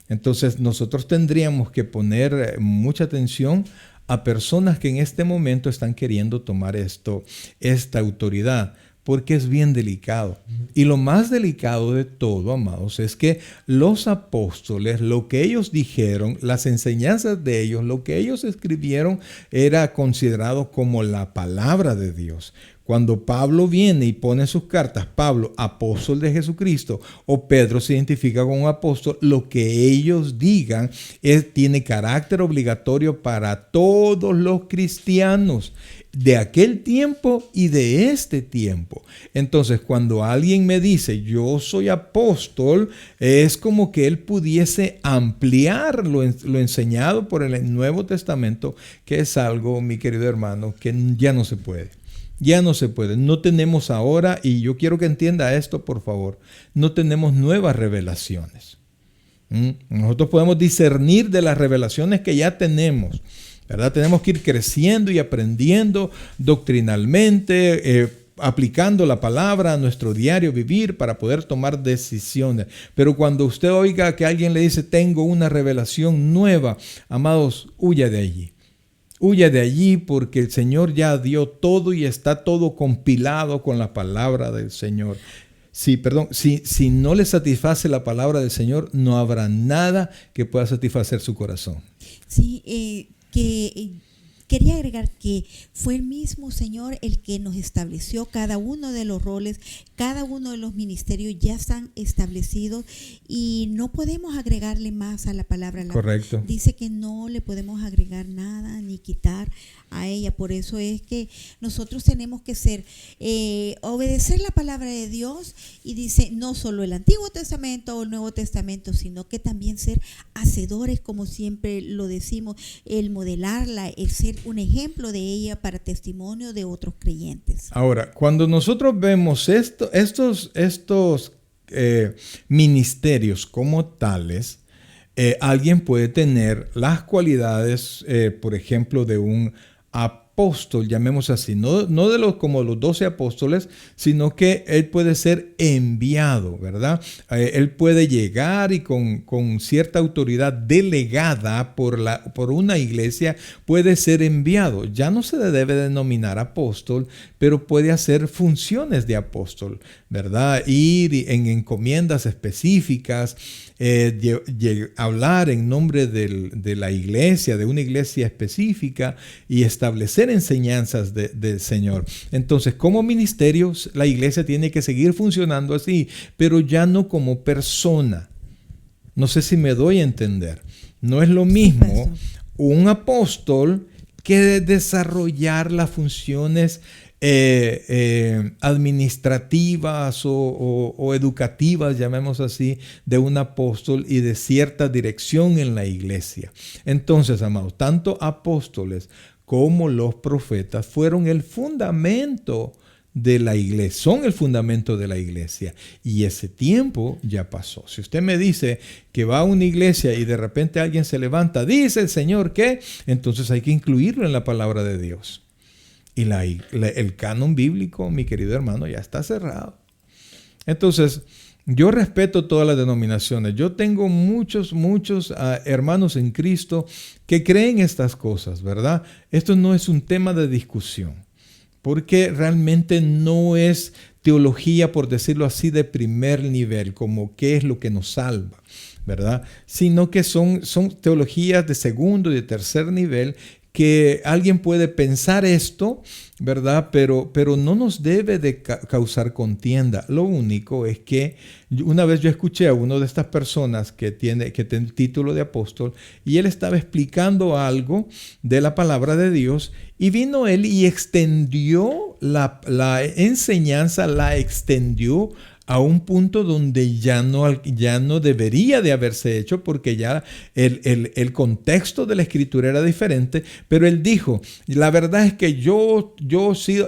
Entonces nosotros tendríamos que poner mucha atención a personas que en este momento están queriendo tomar esta autoridad, porque es bien delicado. Y lo más delicado de todo, amados, es que los apóstoles, lo que ellos dijeron, las enseñanzas de ellos, lo que ellos escribieron, era considerado como la palabra de Dios. Cuando Pablo viene y pone en sus cartas, Pablo, apóstol de Jesucristo, o Pedro se identifica como un apóstol, lo que ellos digan tiene carácter obligatorio para todos los cristianos de aquel tiempo y de este tiempo. Entonces, cuando alguien me dice, yo soy apóstol, es como que él pudiese ampliar lo enseñado por el Nuevo Testamento, que es algo, mi querido hermano, que ya no se puede. Ya no se puede. No tenemos ahora, y yo quiero que entienda esto, por favor, no tenemos nuevas revelaciones. Nosotros podemos discernir de las revelaciones que ya tenemos, ¿verdad? Tenemos que ir creciendo y aprendiendo doctrinalmente, aplicando la palabra a nuestro diario vivir para poder tomar decisiones. Pero cuando usted oiga que alguien le dice, tengo una revelación nueva, amados, huya de allí. Huya de allí porque el Señor ya dio todo y está todo compilado con la palabra del Señor. Si no le satisface la palabra del Señor, no habrá nada que pueda satisfacer su corazón. Sí, quería agregar que fue el mismo Señor el que nos estableció cada uno de los roles, cada uno de los ministerios ya están establecidos y no podemos agregarle más a la palabra. Correcto. Dice que no le podemos agregar nada ni quitar a ella. Por eso es que nosotros tenemos que obedecer la palabra de Dios, y dice no solo el Antiguo Testamento o el Nuevo Testamento, sino que también ser hacedores, como siempre lo decimos, el modelarla, el ser un ejemplo de ella para testimonio de otros creyentes. Ahora, cuando nosotros vemos estos ministerios como tales, alguien puede tener las cualidades, por ejemplo, de un apóstol, llamemos así, no como los 12 apóstoles, sino que él puede ser enviado, ¿verdad? Él puede llegar y con cierta autoridad delegada por una iglesia, puede ser enviado. Ya no se le debe denominar apóstol, pero puede hacer funciones de apóstol, ¿verdad? Ir en encomiendas específicas, hablar en nombre de la iglesia, de una iglesia específica, y establecer enseñanzas del Señor. Entonces, como ministerios, la iglesia tiene que seguir funcionando así, pero ya no como persona. No sé si me doy a entender. No es lo mismo un apóstol que desarrollar las funciones administrativas o educativas, llamemos así, de un apóstol y de cierta dirección en la iglesia. Entonces, amados, tanto apóstoles como los profetas fueron el fundamento de la iglesia, son el fundamento de la iglesia, y ese tiempo ya pasó. Si usted me dice que va a una iglesia y de repente alguien se levanta, dice el Señor que, entonces hay que incluirlo en la palabra de Dios. Y el canon bíblico, mi querido hermano, ya está cerrado. Entonces, yo respeto todas las denominaciones. Yo tengo muchos hermanos en Cristo que creen estas cosas, ¿verdad? Esto no es un tema de discusión, porque realmente no es teología, por decirlo así, de primer nivel, como qué es lo que nos salva, ¿verdad? Sino que son teologías de segundo y de tercer nivel que alguien puede pensar esto, ¿verdad? Pero no nos debe de causar contienda. Lo único es que una vez yo escuché a una de estas personas que tiene el título de apóstol y él estaba explicando algo de la palabra de Dios y vino él y extendió la enseñanza, la extendió a un punto donde ya no debería de haberse hecho porque ya el contexto de la escritura era diferente, pero él dijo, la verdad es que yo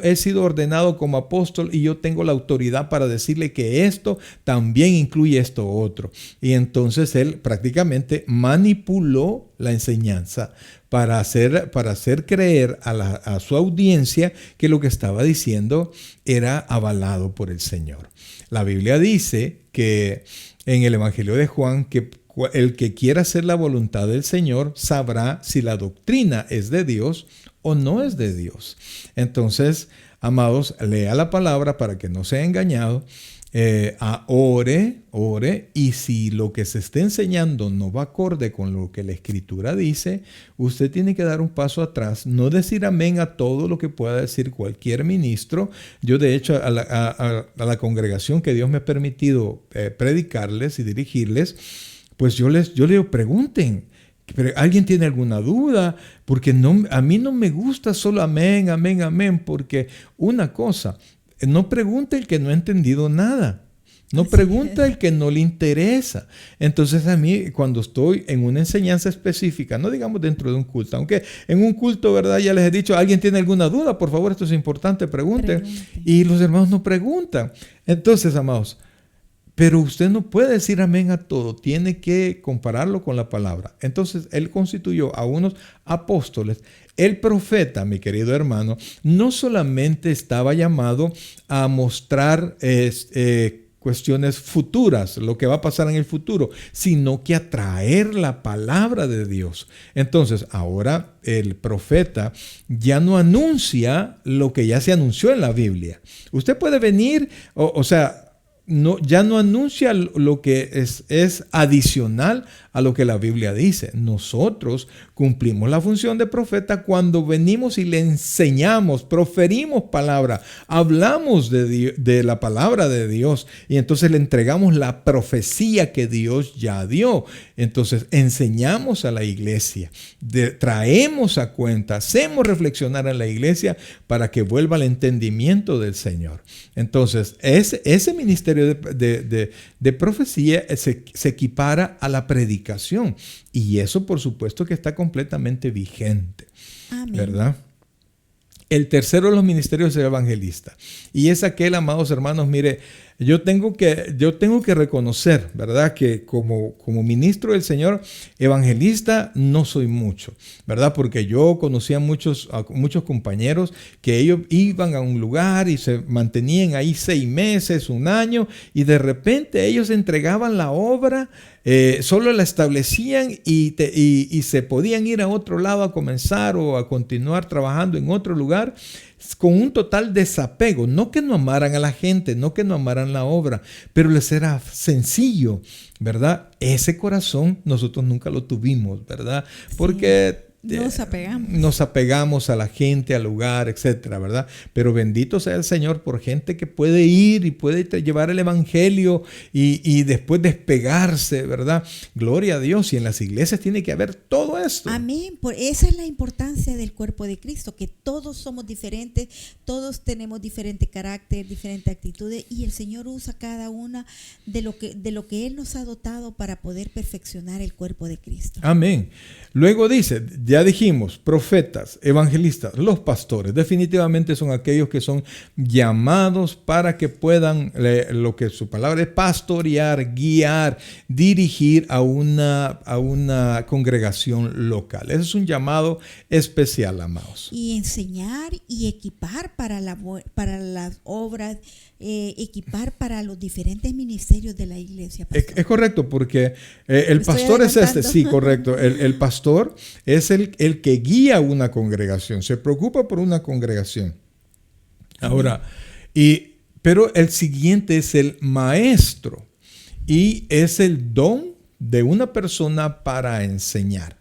he sido ordenado como apóstol y yo tengo la autoridad para decirle que esto también incluye esto otro. Y entonces él prácticamente manipuló la enseñanza para hacer creer a su audiencia que lo que estaba diciendo era avalado por el Señor. La Biblia dice que en el Evangelio de Juan que el que quiera hacer la voluntad del Señor sabrá si la doctrina es de Dios o no es de Dios. Entonces, amados, lea la palabra para que no sea engañado. Ore, y si lo que se está enseñando no va acorde con lo que la Escritura dice, usted tiene que dar un paso atrás, no decir amén a todo lo que pueda decir cualquier ministro. Yo, de hecho, a la congregación que Dios me ha permitido predicarles y dirigirles, pues yo les digo, pregunten. Pero ¿alguien tiene alguna duda? Porque a mí no me gusta solo amén, amén, amén, porque una cosa, no pregunta el que no ha entendido nada. No pregunta el que no le interesa. Entonces a mí, cuando estoy en una enseñanza específica, no digamos dentro de un culto, aunque en un culto, ¿verdad? Ya les he dicho, ¿alguien tiene alguna duda? Por favor, esto es importante, pregunten. Y los hermanos no preguntan. Entonces, amados, pero usted no puede decir amén a todo, tiene que compararlo con la palabra. Entonces, él constituyó a unos apóstoles. El profeta, mi querido hermano, no solamente estaba llamado a mostrar cuestiones futuras, lo que va a pasar en el futuro, sino que a traer la palabra de Dios. Entonces, ahora el profeta ya no anuncia lo que ya se anunció en la Biblia. Usted puede venir, ya no anuncia lo que es adicional a lo que la Biblia dice. Nosotros cumplimos la función de profeta cuando venimos y le enseñamos, proferimos palabra, hablamos de la palabra de Dios y entonces le entregamos la profecía que Dios ya dio. Entonces enseñamos a la iglesia, traemos a cuenta, hacemos reflexionar a la iglesia para que vuelva al entendimiento del Señor. Entonces ese ministerio de profecía se equipara a la predicación. Y eso, por supuesto, que está completamente vigente. Amén. ¿Verdad? El tercero de los ministerios es el evangelista. Y es aquel, amados hermanos, mire, yo tengo que reconocer, ¿verdad? Que como ministro del Señor, evangelista no soy mucho, ¿verdad? Porque yo conocía a muchos compañeros que ellos iban a un lugar y se mantenían ahí 6 meses, 1 año, y de repente ellos entregaban la obra, solo la establecían y se podían ir a otro lado a comenzar o a continuar trabajando en otro lugar con un total desapego. No que no amaran a la gente, no que no amaran la obra, pero les era sencillo, ¿verdad? Ese corazón nosotros nunca lo tuvimos, ¿verdad? Porque nos apegamos a la gente, al lugar, etcétera, ¿verdad? Pero bendito sea el Señor por gente que puede ir y puede llevar el evangelio y después despegarse, ¿verdad? Gloria a Dios. Y en las iglesias tiene que haber todo esto. Amén. Esa es la importancia del cuerpo de Cristo, que todos somos diferentes, todos tenemos diferente carácter, diferentes actitudes, y el Señor usa cada una de lo que Él nos ha dotado para poder perfeccionar el cuerpo de Cristo. Amén. Luego dice, ya dijimos, profetas, evangelistas, los pastores, definitivamente son aquellos que son llamados para que puedan, lo que su palabra es, pastorear, guiar, dirigir a una congregación local. Ese es un llamado especial, amados. Y enseñar y equipar para las obras, equipar para los diferentes ministerios de la iglesia. Es correcto, porque el pastor es sí, correcto. El pastor es el que guía una congregación, se preocupa por una congregación. Ahora, pero el siguiente es el maestro, y es el don de una persona para enseñar.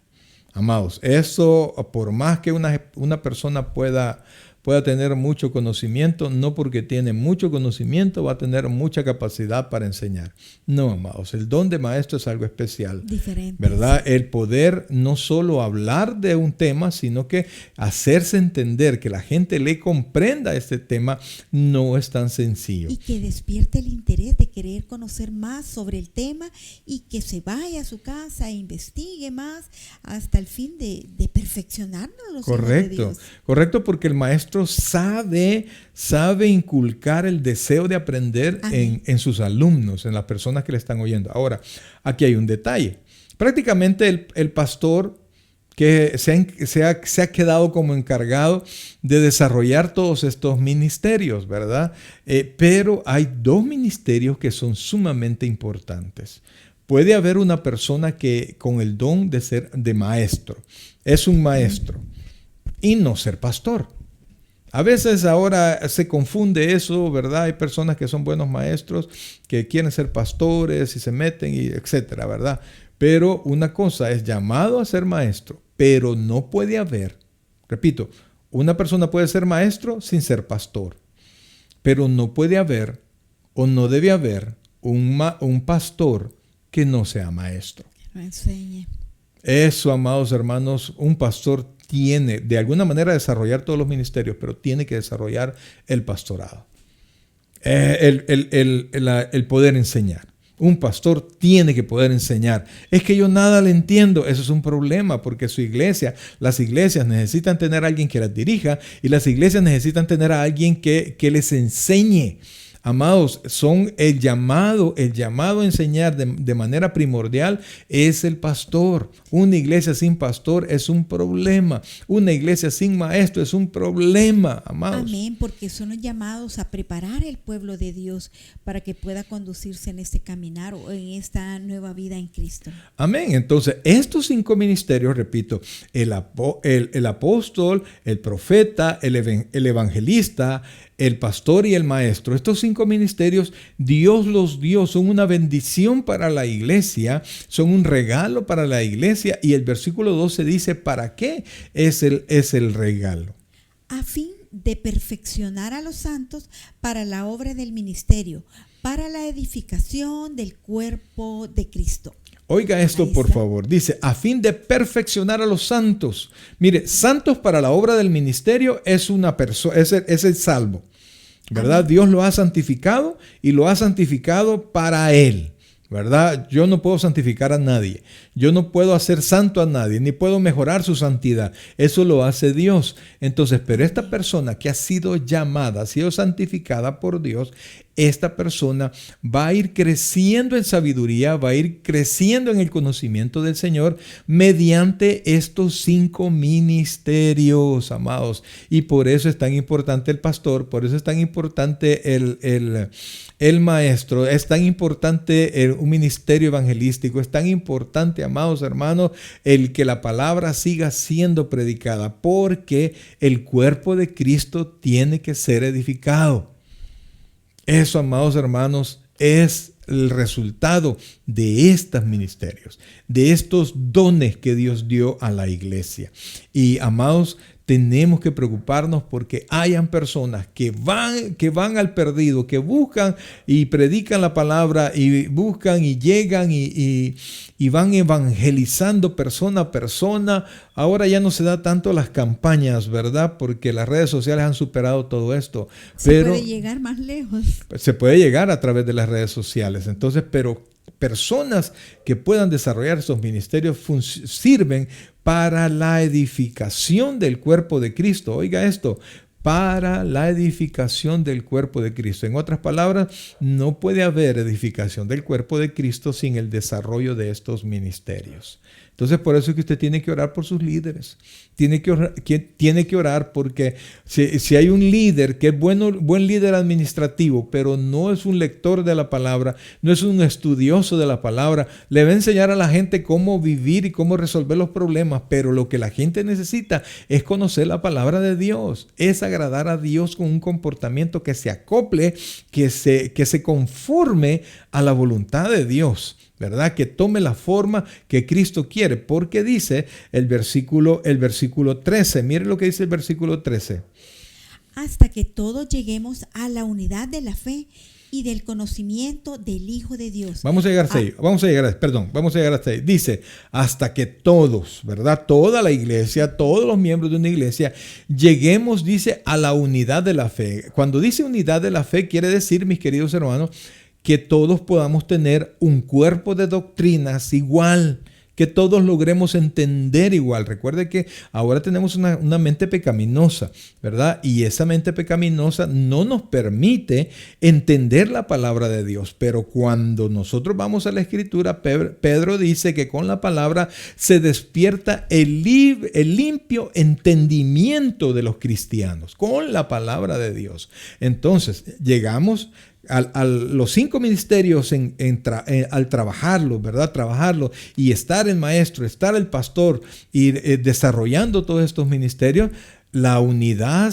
Amados, eso por más que una persona pueda tener mucho conocimiento, no porque tiene mucho conocimiento va a tener mucha capacidad para enseñar. No, amados, el don de maestro es algo especial. Diferente. ¿Verdad? El poder no solo hablar de un tema, sino que hacerse entender, que la gente le comprenda este tema, no es tan sencillo. Y que despierte el interés de querer conocer más sobre el tema y que se vaya a su casa e investigue más hasta el fin de perfeccionarnos los hijos de Dios. Correcto, porque el maestro sabe inculcar el deseo de aprender en sus alumnos, en las personas que le están oyendo. Ahora, aquí hay un detalle. Prácticamente el pastor que se ha quedado como encargado de desarrollar todos estos ministerios, ¿verdad? Pero hay dos ministerios que son sumamente importantes. Puede haber una persona que con el don de ser de maestro, es un maestro, y no ser pastor. A veces ahora se confunde eso, ¿verdad? Hay personas que son buenos maestros, que quieren ser pastores y se meten, y etcétera, ¿verdad? Pero una cosa es llamado a ser maestro, pero no puede haber, repito, una persona puede ser maestro sin ser pastor, pero no puede haber o no debe haber un pastor que no sea maestro. Que no enseñe. Eso, amados hermanos, un pastor tiene de alguna manera desarrollar todos los ministerios, pero tiene que desarrollar el pastorado, el poder enseñar. Un pastor tiene que poder enseñar. Es que yo nada le entiendo. Eso es un problema porque las iglesias necesitan tener a alguien que las dirija y las iglesias necesitan tener a alguien que les enseñe. Amados, son el llamado a enseñar de manera primordial es el pastor. Una iglesia sin pastor es un problema. Una iglesia sin maestro es un problema, amados. Amén, porque son los llamados a preparar el pueblo de Dios para que pueda conducirse en este caminar o en esta nueva vida en Cristo. Amén. Entonces, estos 5 ministerios, repito, el apóstol, el profeta, el evangelista, el pastor y el maestro, estos 5 ministerios, Dios los dio, son una bendición para la iglesia, son un regalo para la iglesia. Y el versículo 12 dice, ¿para qué es el regalo? A fin de perfeccionar a los santos para la obra del ministerio, para la edificación del cuerpo de Cristo. Oiga esto, por favor. Dice, a fin de perfeccionar a los santos. Mire, santos para la obra del ministerio es una persona, es el salvo, ¿verdad? Amén. Dios lo ha santificado y lo ha santificado para Él, ¿verdad? Yo no puedo santificar a nadie. Yo no puedo hacer santo a nadie, ni puedo mejorar su santidad. Eso lo hace Dios. Entonces, pero esta persona que ha sido llamada, ha sido santificada por Dios, esta persona va a ir creciendo en sabiduría, va a ir creciendo en el conocimiento del Señor mediante estos 5 ministerios, amados. Y por eso es tan importante el pastor, por eso es tan importante el maestro, es tan importante un ministerio evangelístico, es tan importante, amados hermanos, el que la palabra siga siendo predicada, porque el cuerpo de Cristo tiene que ser edificado. Eso, amados hermanos, es el resultado de estos ministerios, de estos dones que Dios dio a la iglesia. Y, amados, tenemos que preocuparnos porque hayan personas que van al perdido, que buscan y predican la palabra y buscan y llegan y van evangelizando persona a persona. Ahora ya no se da tanto las campañas, ¿verdad? Porque las redes sociales han superado todo esto. Se puede llegar más lejos. Se puede llegar a través de las redes sociales. Entonces, pero personas que puedan desarrollar estos ministerios sirven para la edificación del cuerpo de Cristo. Oiga esto, para la edificación del cuerpo de Cristo. En otras palabras, no puede haber edificación del cuerpo de Cristo sin el desarrollo de estos ministerios. Entonces, por eso es que usted tiene que orar por sus líderes. Tiene que orar porque si hay un líder que es buen líder administrativo, pero no es un lector de la palabra, no es un estudioso de la palabra, le va a enseñar a la gente cómo vivir y cómo resolver los problemas, pero lo que la gente necesita es conocer la palabra de Dios, es agradar a Dios con un comportamiento que se acople, que se conforme a la voluntad de Dios. ¿verdad? Que tome la forma que Cristo quiere, porque dice el versículo 13, mire lo que dice el versículo 13. Hasta que todos lleguemos a la unidad de la fe y del conocimiento del Hijo de Dios. Vamos a llegar hasta ahí, vamos a llegar hasta ahí. Dice, hasta que todos, ¿verdad? Toda la iglesia, todos los miembros de una iglesia, lleguemos, dice, a la unidad de la fe. Cuando dice unidad de la fe, quiere decir, mis queridos hermanos, que todos podamos tener un cuerpo de doctrinas igual, que todos logremos entender igual. Recuerde que ahora tenemos una mente pecaminosa, ¿verdad? Y esa mente pecaminosa no nos permite entender la palabra de Dios. Pero cuando nosotros vamos a la Escritura, Pedro dice que con la palabra se despierta el limpio entendimiento de los cristianos, con la palabra de Dios. Entonces, llegamos a los 5 ministerios al trabajarlo, ¿verdad? Trabajarlo y estar el maestro, estar el pastor y desarrollando todos estos ministerios, la unidad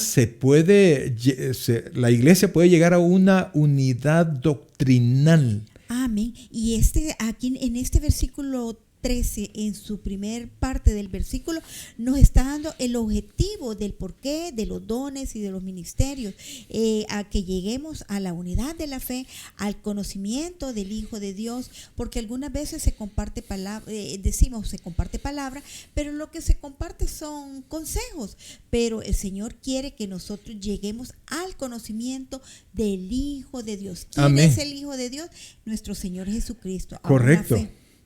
la iglesia puede llegar a una unidad doctrinal. Amén. Y aquí en este versículo 13, en su primer parte del versículo, nos está dando el objetivo del porqué de los dones y de los ministerios, a que lleguemos a la unidad de la fe, al conocimiento del Hijo de Dios, porque algunas veces se comparte palabra, se comparte palabra, pero lo que se comparte son consejos, pero el Señor quiere que nosotros lleguemos al conocimiento del Hijo de Dios. ¿Quién Amén. es el Hijo de Dios? Nuestro Señor Jesucristo.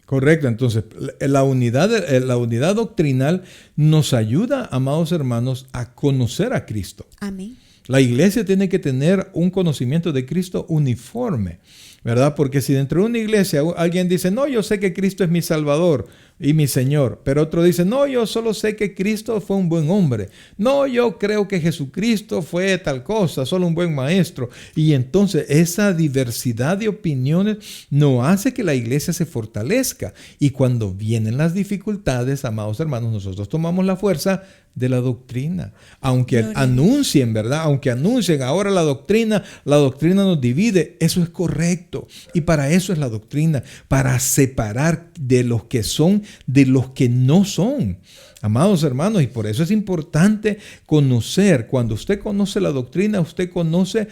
Correcto, entonces la unidad doctrinal nos ayuda, amados hermanos, a conocer a Cristo. Amén. La iglesia tiene que tener un conocimiento de Cristo uniforme, ¿verdad? Porque si dentro de una iglesia alguien dice, no, yo sé que Cristo es mi Salvador y mi Señor, pero otro dice, no, yo solo sé que Cristo fue un buen hombre, no, yo creo que Jesucristo fue tal cosa, solo un buen maestro, y entonces esa diversidad de opiniones no hace que la iglesia se fortalezca, y cuando vienen las dificultades, amados hermanos, nosotros tomamos la fuerza de la doctrina, aunque anuncien, ¿verdad? Aunque anuncien ahora la doctrina nos divide, eso es correcto, y para eso es la doctrina, para separar de los que son de los que no son. Amados hermanos, y por eso es importante conocer. Cuando usted conoce la doctrina, usted conoce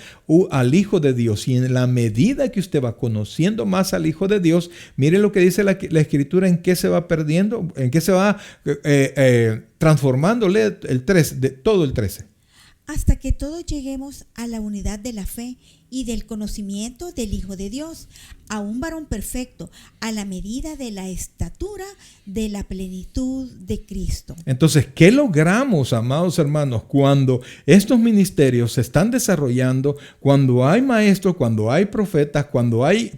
al Hijo de Dios. Y en la medida que usted va conociendo más al Hijo de Dios, mire lo que dice la Escritura, en qué se va perdiendo, en qué se va transformándole todo el 13. Hasta que todos lleguemos a la unidad de la fe y del conocimiento del Hijo de Dios, a un varón perfecto, a la medida de la estatura de la plenitud de Cristo. Entonces, ¿qué logramos, amados hermanos, cuando estos ministerios se están desarrollando, cuando hay maestros, cuando hay profetas, cuando hay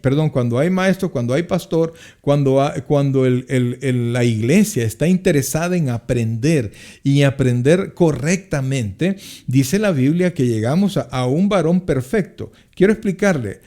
maestro, cuando hay pastor, cuando la iglesia está interesada en aprender y aprender correctamente? Dice la Biblia que llegamos a un varón perfecto. Quiero explicarle.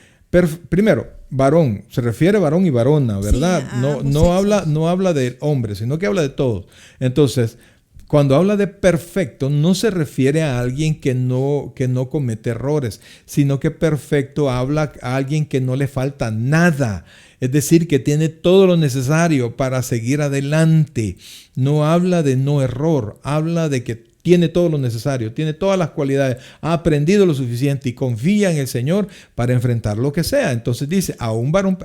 Primero, varón, se refiere a varón y varona, ¿verdad? Sí, no habla de hombre, sino que habla de todos. Entonces, cuando habla de perfecto, no se refiere a alguien que no comete errores, sino que perfecto habla a alguien que no le falta nada. Es decir, que tiene todo lo necesario para seguir adelante. No habla de no error, habla de que tiene todo lo necesario, tiene todas las cualidades, ha aprendido lo suficiente y confía en el Señor para enfrentar lo que sea. Entonces dice, a un varón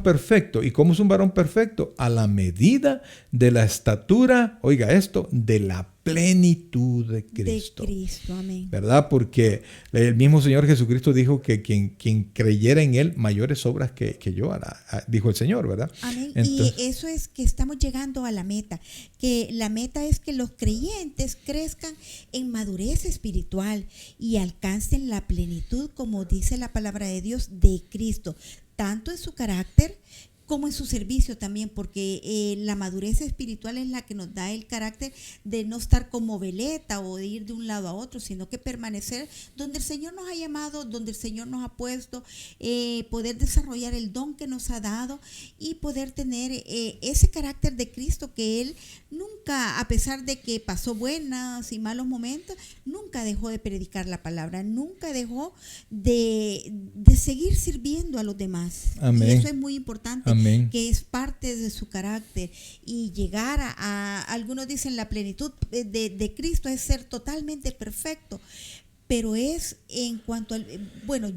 perfecto. ¿Y cómo es un varón perfecto? A la medida de la estatura, oiga esto, de la plenitud de Cristo. De Cristo, amén. ¿Verdad? Porque el mismo Señor Jesucristo dijo que quien creyera en Él, mayores obras que yo hará, dijo el Señor, ¿verdad? Amén. Entonces, y eso es que estamos llegando a la meta, que la meta es que los creyentes crezcan en madurez espiritual y alcancen la plenitud, como dice la palabra de Dios, de Cristo, tanto en su carácter como en su servicio también, porque la madurez espiritual es la que nos da el carácter de no estar como veleta o de ir de un lado a otro, sino que permanecer donde el Señor nos ha llamado, donde el Señor nos ha puesto, poder desarrollar el don que nos ha dado y poder tener ese carácter de Cristo que Él nunca, a pesar de que pasó buenos y malos momentos, nunca dejó de predicar la palabra, nunca dejó de seguir sirviendo a los demás. Amén. Y eso es muy importante. Amén. Que es parte de su carácter, y llegar algunos dicen la plenitud de Cristo es ser totalmente perfecto, pero es en cuanto al, bueno,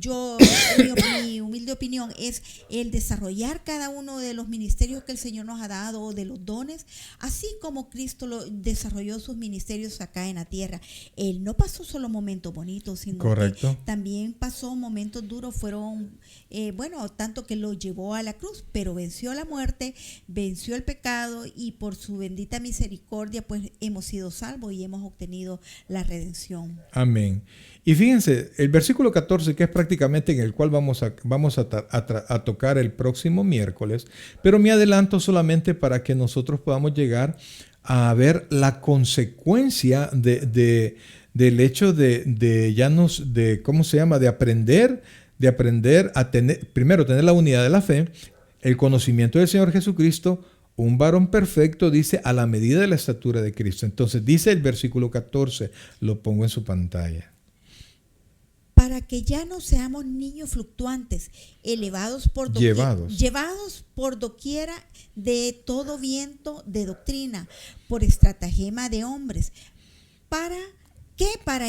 mi humilde opinión es el desarrollar cada uno de los ministerios que el Señor nos ha dado, o de los dones, así como Cristo desarrolló sus ministerios acá en la tierra. Él no pasó solo momentos bonitos, sino Correcto. que también pasó momentos duros, fueron, tanto que lo llevó a la cruz, pero venció la muerte, venció el pecado, y por su bendita misericordia pues hemos sido salvos y hemos obtenido la redención. Amén. Y fíjense, el versículo 14, que es prácticamente en el cual vamos a tocar el próximo miércoles, pero me adelanto solamente para que nosotros podamos llegar a ver la consecuencia del hecho de ¿cómo se llama? De aprender a tener, primero, tener la unidad de la fe, el conocimiento del Señor Jesucristo, un varón perfecto, dice, a la medida de la estatura de Cristo. Entonces dice el versículo 14, lo pongo en su pantalla. Para que ya no seamos niños fluctuantes, llevados por doquiera de todo viento de doctrina, por estratagema de hombres, para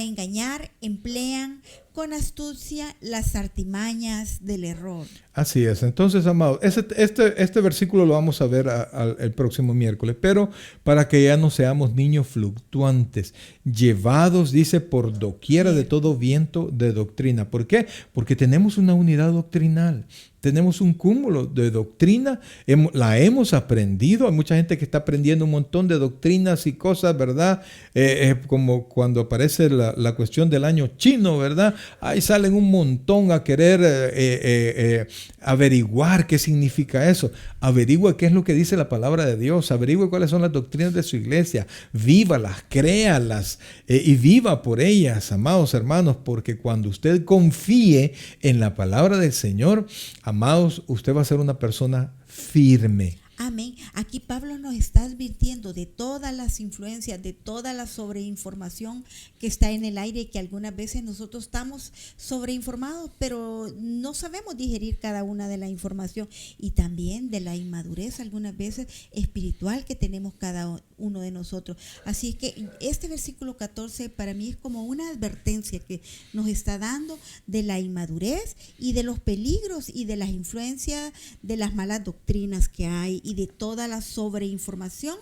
engañar emplean con astucia las artimañas del error. Así es. Entonces, amados, este versículo lo vamos a ver el próximo miércoles, pero para que ya no seamos niños fluctuantes, llevados, dice, por doquiera de todo viento de doctrina. ¿Por qué? Porque tenemos una unidad doctrinal. Tenemos un cúmulo de doctrina, la hemos aprendido. Hay mucha gente que está aprendiendo un montón de doctrinas y cosas, ¿verdad? Como cuando aparece la cuestión del año chino, ¿verdad? Ahí salen un montón a querer averiguar qué significa eso. Averigua qué es lo que dice la palabra de Dios. Averigua cuáles son las doctrinas de su iglesia. Vívalas, créalas y viva por ellas, amados hermanos, porque cuando usted confíe en la palabra del Señor, amados, usted va a ser una persona firme. Amén. Aquí Pablo nos está advirtiendo de todas las influencias, de toda la sobreinformación que está en el aire, que algunas veces nosotros estamos sobreinformados, pero no sabemos digerir cada una de la información, y también de la inmadurez algunas veces espiritual que tenemos cada uno de nosotros. Así que este versículo 14 para mí es como una advertencia que nos está dando de la inmadurez y de los peligros y de las influencias de las malas doctrinas que hay y de toda la sobreinformación.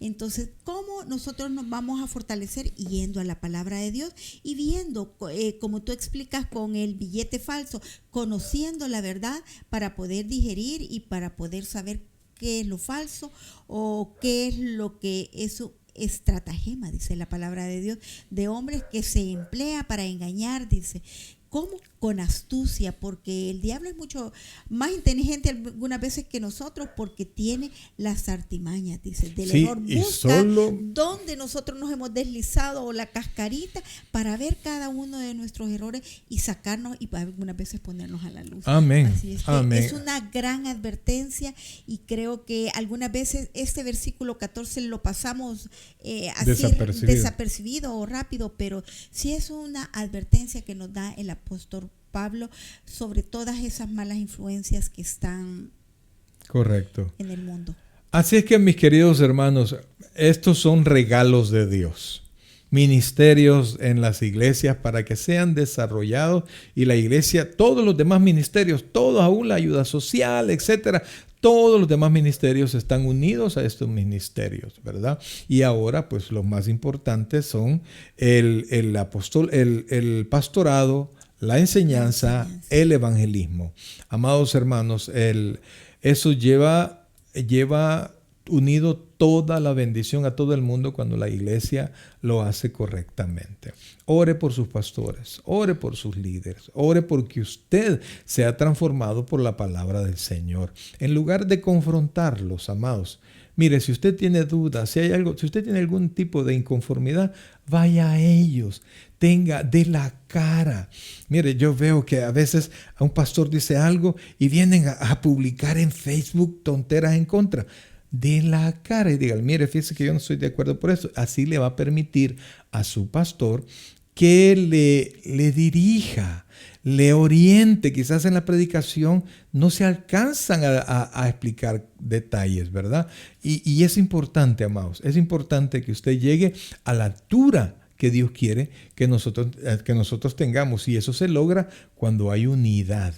Entonces, ¿cómo nosotros nos vamos a fortalecer? Yendo a la palabra de Dios y viendo, como tú explicas con el billete falso, conociendo la verdad para poder digerir y para poder saber qué es lo falso o qué es lo que eso estratagema, dice la palabra de Dios, de hombres que se emplea para engañar, dice. ¿Cómo? Con astucia, porque el diablo es mucho más inteligente algunas veces que nosotros, porque tiene las artimañas, dice, del error. Busca donde nosotros nos hemos deslizado, o la cascarita, para ver cada uno de nuestros errores y sacarnos y algunas veces ponernos a la luz. Amén. Así es, amén. Es una gran advertencia, y creo que algunas veces este versículo 14 lo pasamos así desapercibido o rápido, pero sí es una advertencia que nos da el apóstol Pablo sobre todas esas malas influencias que están en el mundo. Así es que, mis queridos hermanos, estos son regalos de Dios. Ministerios en las iglesias para que sean desarrollados, y la iglesia, todos los demás ministerios, todos, aún la ayuda social, etcétera, todos los demás ministerios están unidos a estos ministerios, ¿verdad? Y ahora, pues, los más importantes son el pastorado, la enseñanza, el evangelismo. Amados hermanos, eso lleva unido toda la bendición a todo el mundo cuando la iglesia lo hace correctamente. Ore por sus pastores, ore por sus líderes, ore porque usted sea transformado por la palabra del Señor. En lugar de confrontarlos, amados, mire, si usted tiene dudas, si usted tiene algún tipo de inconformidad, vaya a ellos, dé la cara. Mire, yo veo que a veces a un pastor dice algo y vienen a publicar en Facebook tonteras en contra. De la cara y digan, mire, fíjese que yo no estoy de acuerdo por eso. Así le va a permitir a su pastor que le dirija, le oriente. Quizás en la predicación no se alcanzan a explicar detalles, ¿verdad? Y es importante, amados, es importante que usted llegue a la altura que Dios quiere que nosotros tengamos. Y eso se logra cuando hay unidad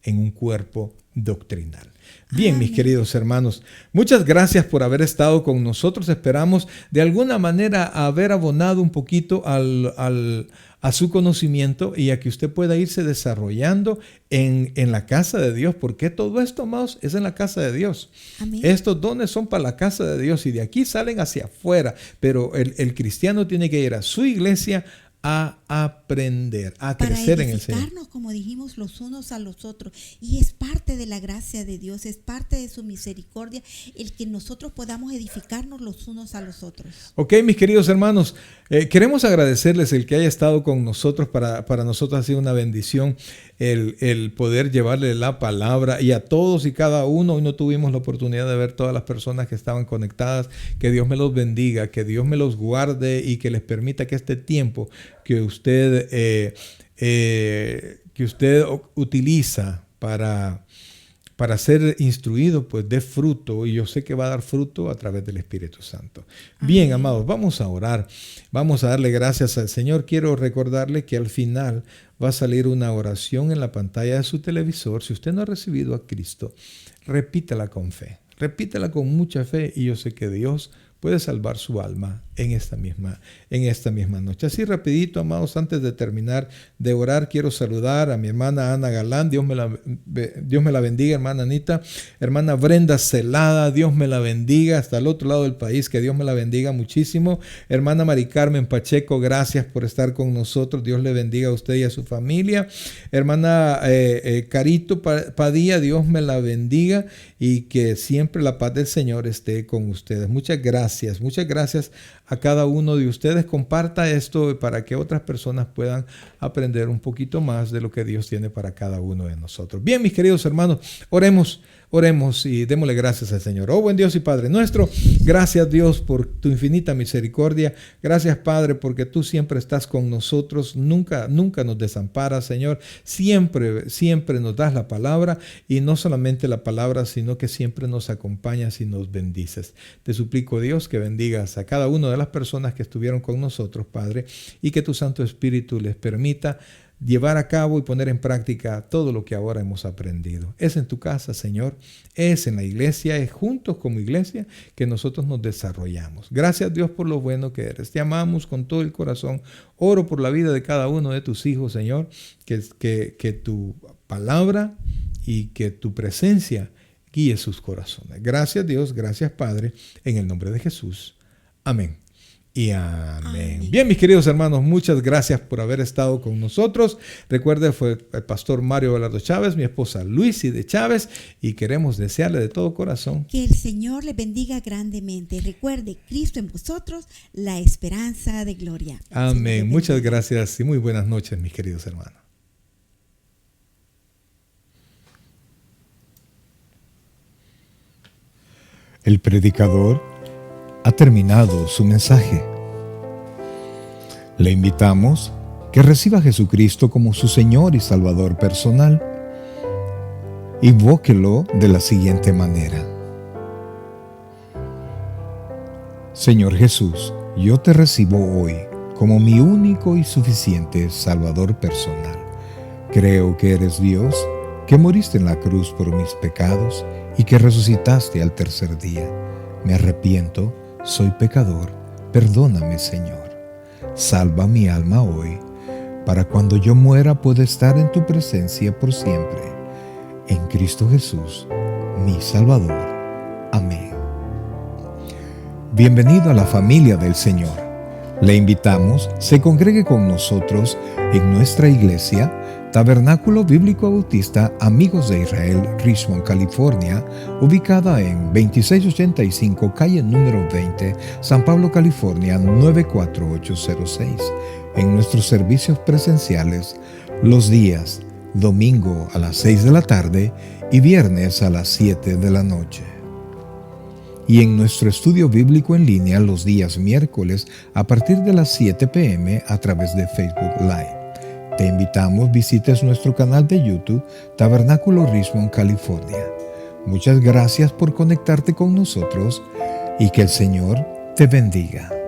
en un cuerpo doctrinal. Bien, mis queridos hermanos, muchas gracias por haber estado con nosotros. Esperamos de alguna manera haber abonado un poquito a su conocimiento y a que usted pueda irse desarrollando en la casa de Dios, porque todo esto, amados, es en la casa de Dios. Amén. Estos dones son para la casa de Dios y de aquí salen hacia afuera, pero el cristiano tiene que ir a su iglesia a aprender, a crecer en el Señor. Para edificarnos, como dijimos, los unos a los otros. Y es parte de la gracia de Dios, es parte de su misericordia el que nosotros podamos edificarnos los unos a los otros. Ok, mis queridos hermanos, queremos agradecerles el que haya estado con nosotros. Para nosotros ha sido una bendición el poder llevarle la palabra y a todos y cada uno. Hoy no tuvimos la oportunidad de ver todas las personas que estaban conectadas. Que Dios me los bendiga, que Dios me los guarde y que les permita que este tiempo que usted utiliza para ser instruido, pues dé fruto, y yo sé que va a dar fruto a través del Espíritu Santo. Bien, amados, vamos a orar, vamos a darle gracias al Señor. Quiero recordarle que al final va a salir una oración en la pantalla de su televisor. Si usted no ha recibido a Cristo, repítala con fe, repítala con mucha fe, y yo sé que Dios puede salvar su alma en esta misma noche. Así rapidito, amados, antes de terminar de orar, quiero saludar a mi hermana Ana Galán. Dios me la bendiga, hermana Anita. Hermana Brenda Celada, Dios me la bendiga hasta el otro lado del país, que Dios me la bendiga muchísimo. Hermana Mari Carmen Pacheco, gracias por estar con nosotros. Dios le bendiga a usted y a su familia. Hermana Carito Padilla, Dios me la bendiga y que siempre la paz del Señor esté con ustedes. Muchas gracias a cada uno de ustedes. Comparta esto para que otras personas puedan aprender un poquito más de lo que Dios tiene para cada uno de nosotros. Bien, mis queridos hermanos, oremos y démosle gracias al Señor. Oh, buen Dios y Padre nuestro, gracias, Dios, por tu infinita misericordia. Gracias, Padre, porque tú siempre estás con nosotros. Nunca nos desamparas, Señor. Siempre nos das la palabra, y no solamente la palabra, sino que siempre nos acompañas y nos bendices. Te suplico, Dios, que bendigas a cada una de las personas que estuvieron con nosotros, Padre, y que tu Santo Espíritu les permita llevar a cabo y poner en práctica todo lo que ahora hemos aprendido. Es en tu casa, Señor, es en la iglesia, es juntos como iglesia que nosotros nos desarrollamos. Gracias, Dios, por lo bueno que eres. Te amamos con todo el corazón. Oro por la vida de cada uno de tus hijos, Señor, que tu palabra y que tu presencia guíe sus corazones. Gracias, Dios, gracias, Padre, en el nombre de Jesús. Amén. Y amén. Bien, mis queridos hermanos, muchas gracias por haber estado con nosotros. Recuerde, fue el pastor Mario Velardo Chávez, mi esposa Lucy de Chávez, y queremos desearle de todo corazón que el Señor le bendiga grandemente. Recuerde, Cristo en vosotros, la esperanza de gloria. Amén. Muchas gracias y muy buenas noches, mis queridos hermanos. El predicador ha terminado su mensaje. Le invitamos que reciba a Jesucristo como su Señor y Salvador personal. Invóquelo de la siguiente manera: Señor Jesús, yo te recibo hoy como mi único y suficiente Salvador personal. Creo que eres Dios, que moriste en la cruz por mis pecados y que resucitaste al tercer día. Me arrepiento. Soy pecador, perdóname, Señor. Salva mi alma hoy, para cuando yo muera pueda estar en tu presencia por siempre. En Cristo Jesús, mi Salvador. Amén. Bienvenido a la familia del Señor. Le invitamos, se congregue con nosotros en nuestra iglesia, Tabernáculo Bíblico Bautista Amigos de Israel, Richmond, California, ubicada en 2685 calle número 20, San Pablo, California, 94806. En nuestros servicios presenciales, los días domingo a las 6 de la tarde y viernes a las 7 de la noche. Y en nuestro estudio bíblico en línea los días miércoles a partir de las 7 p.m. a través de Facebook Live. Te invitamos, visites nuestro canal de YouTube, Tabernáculo Richmond, California. Muchas gracias por conectarte con nosotros y que el Señor te bendiga.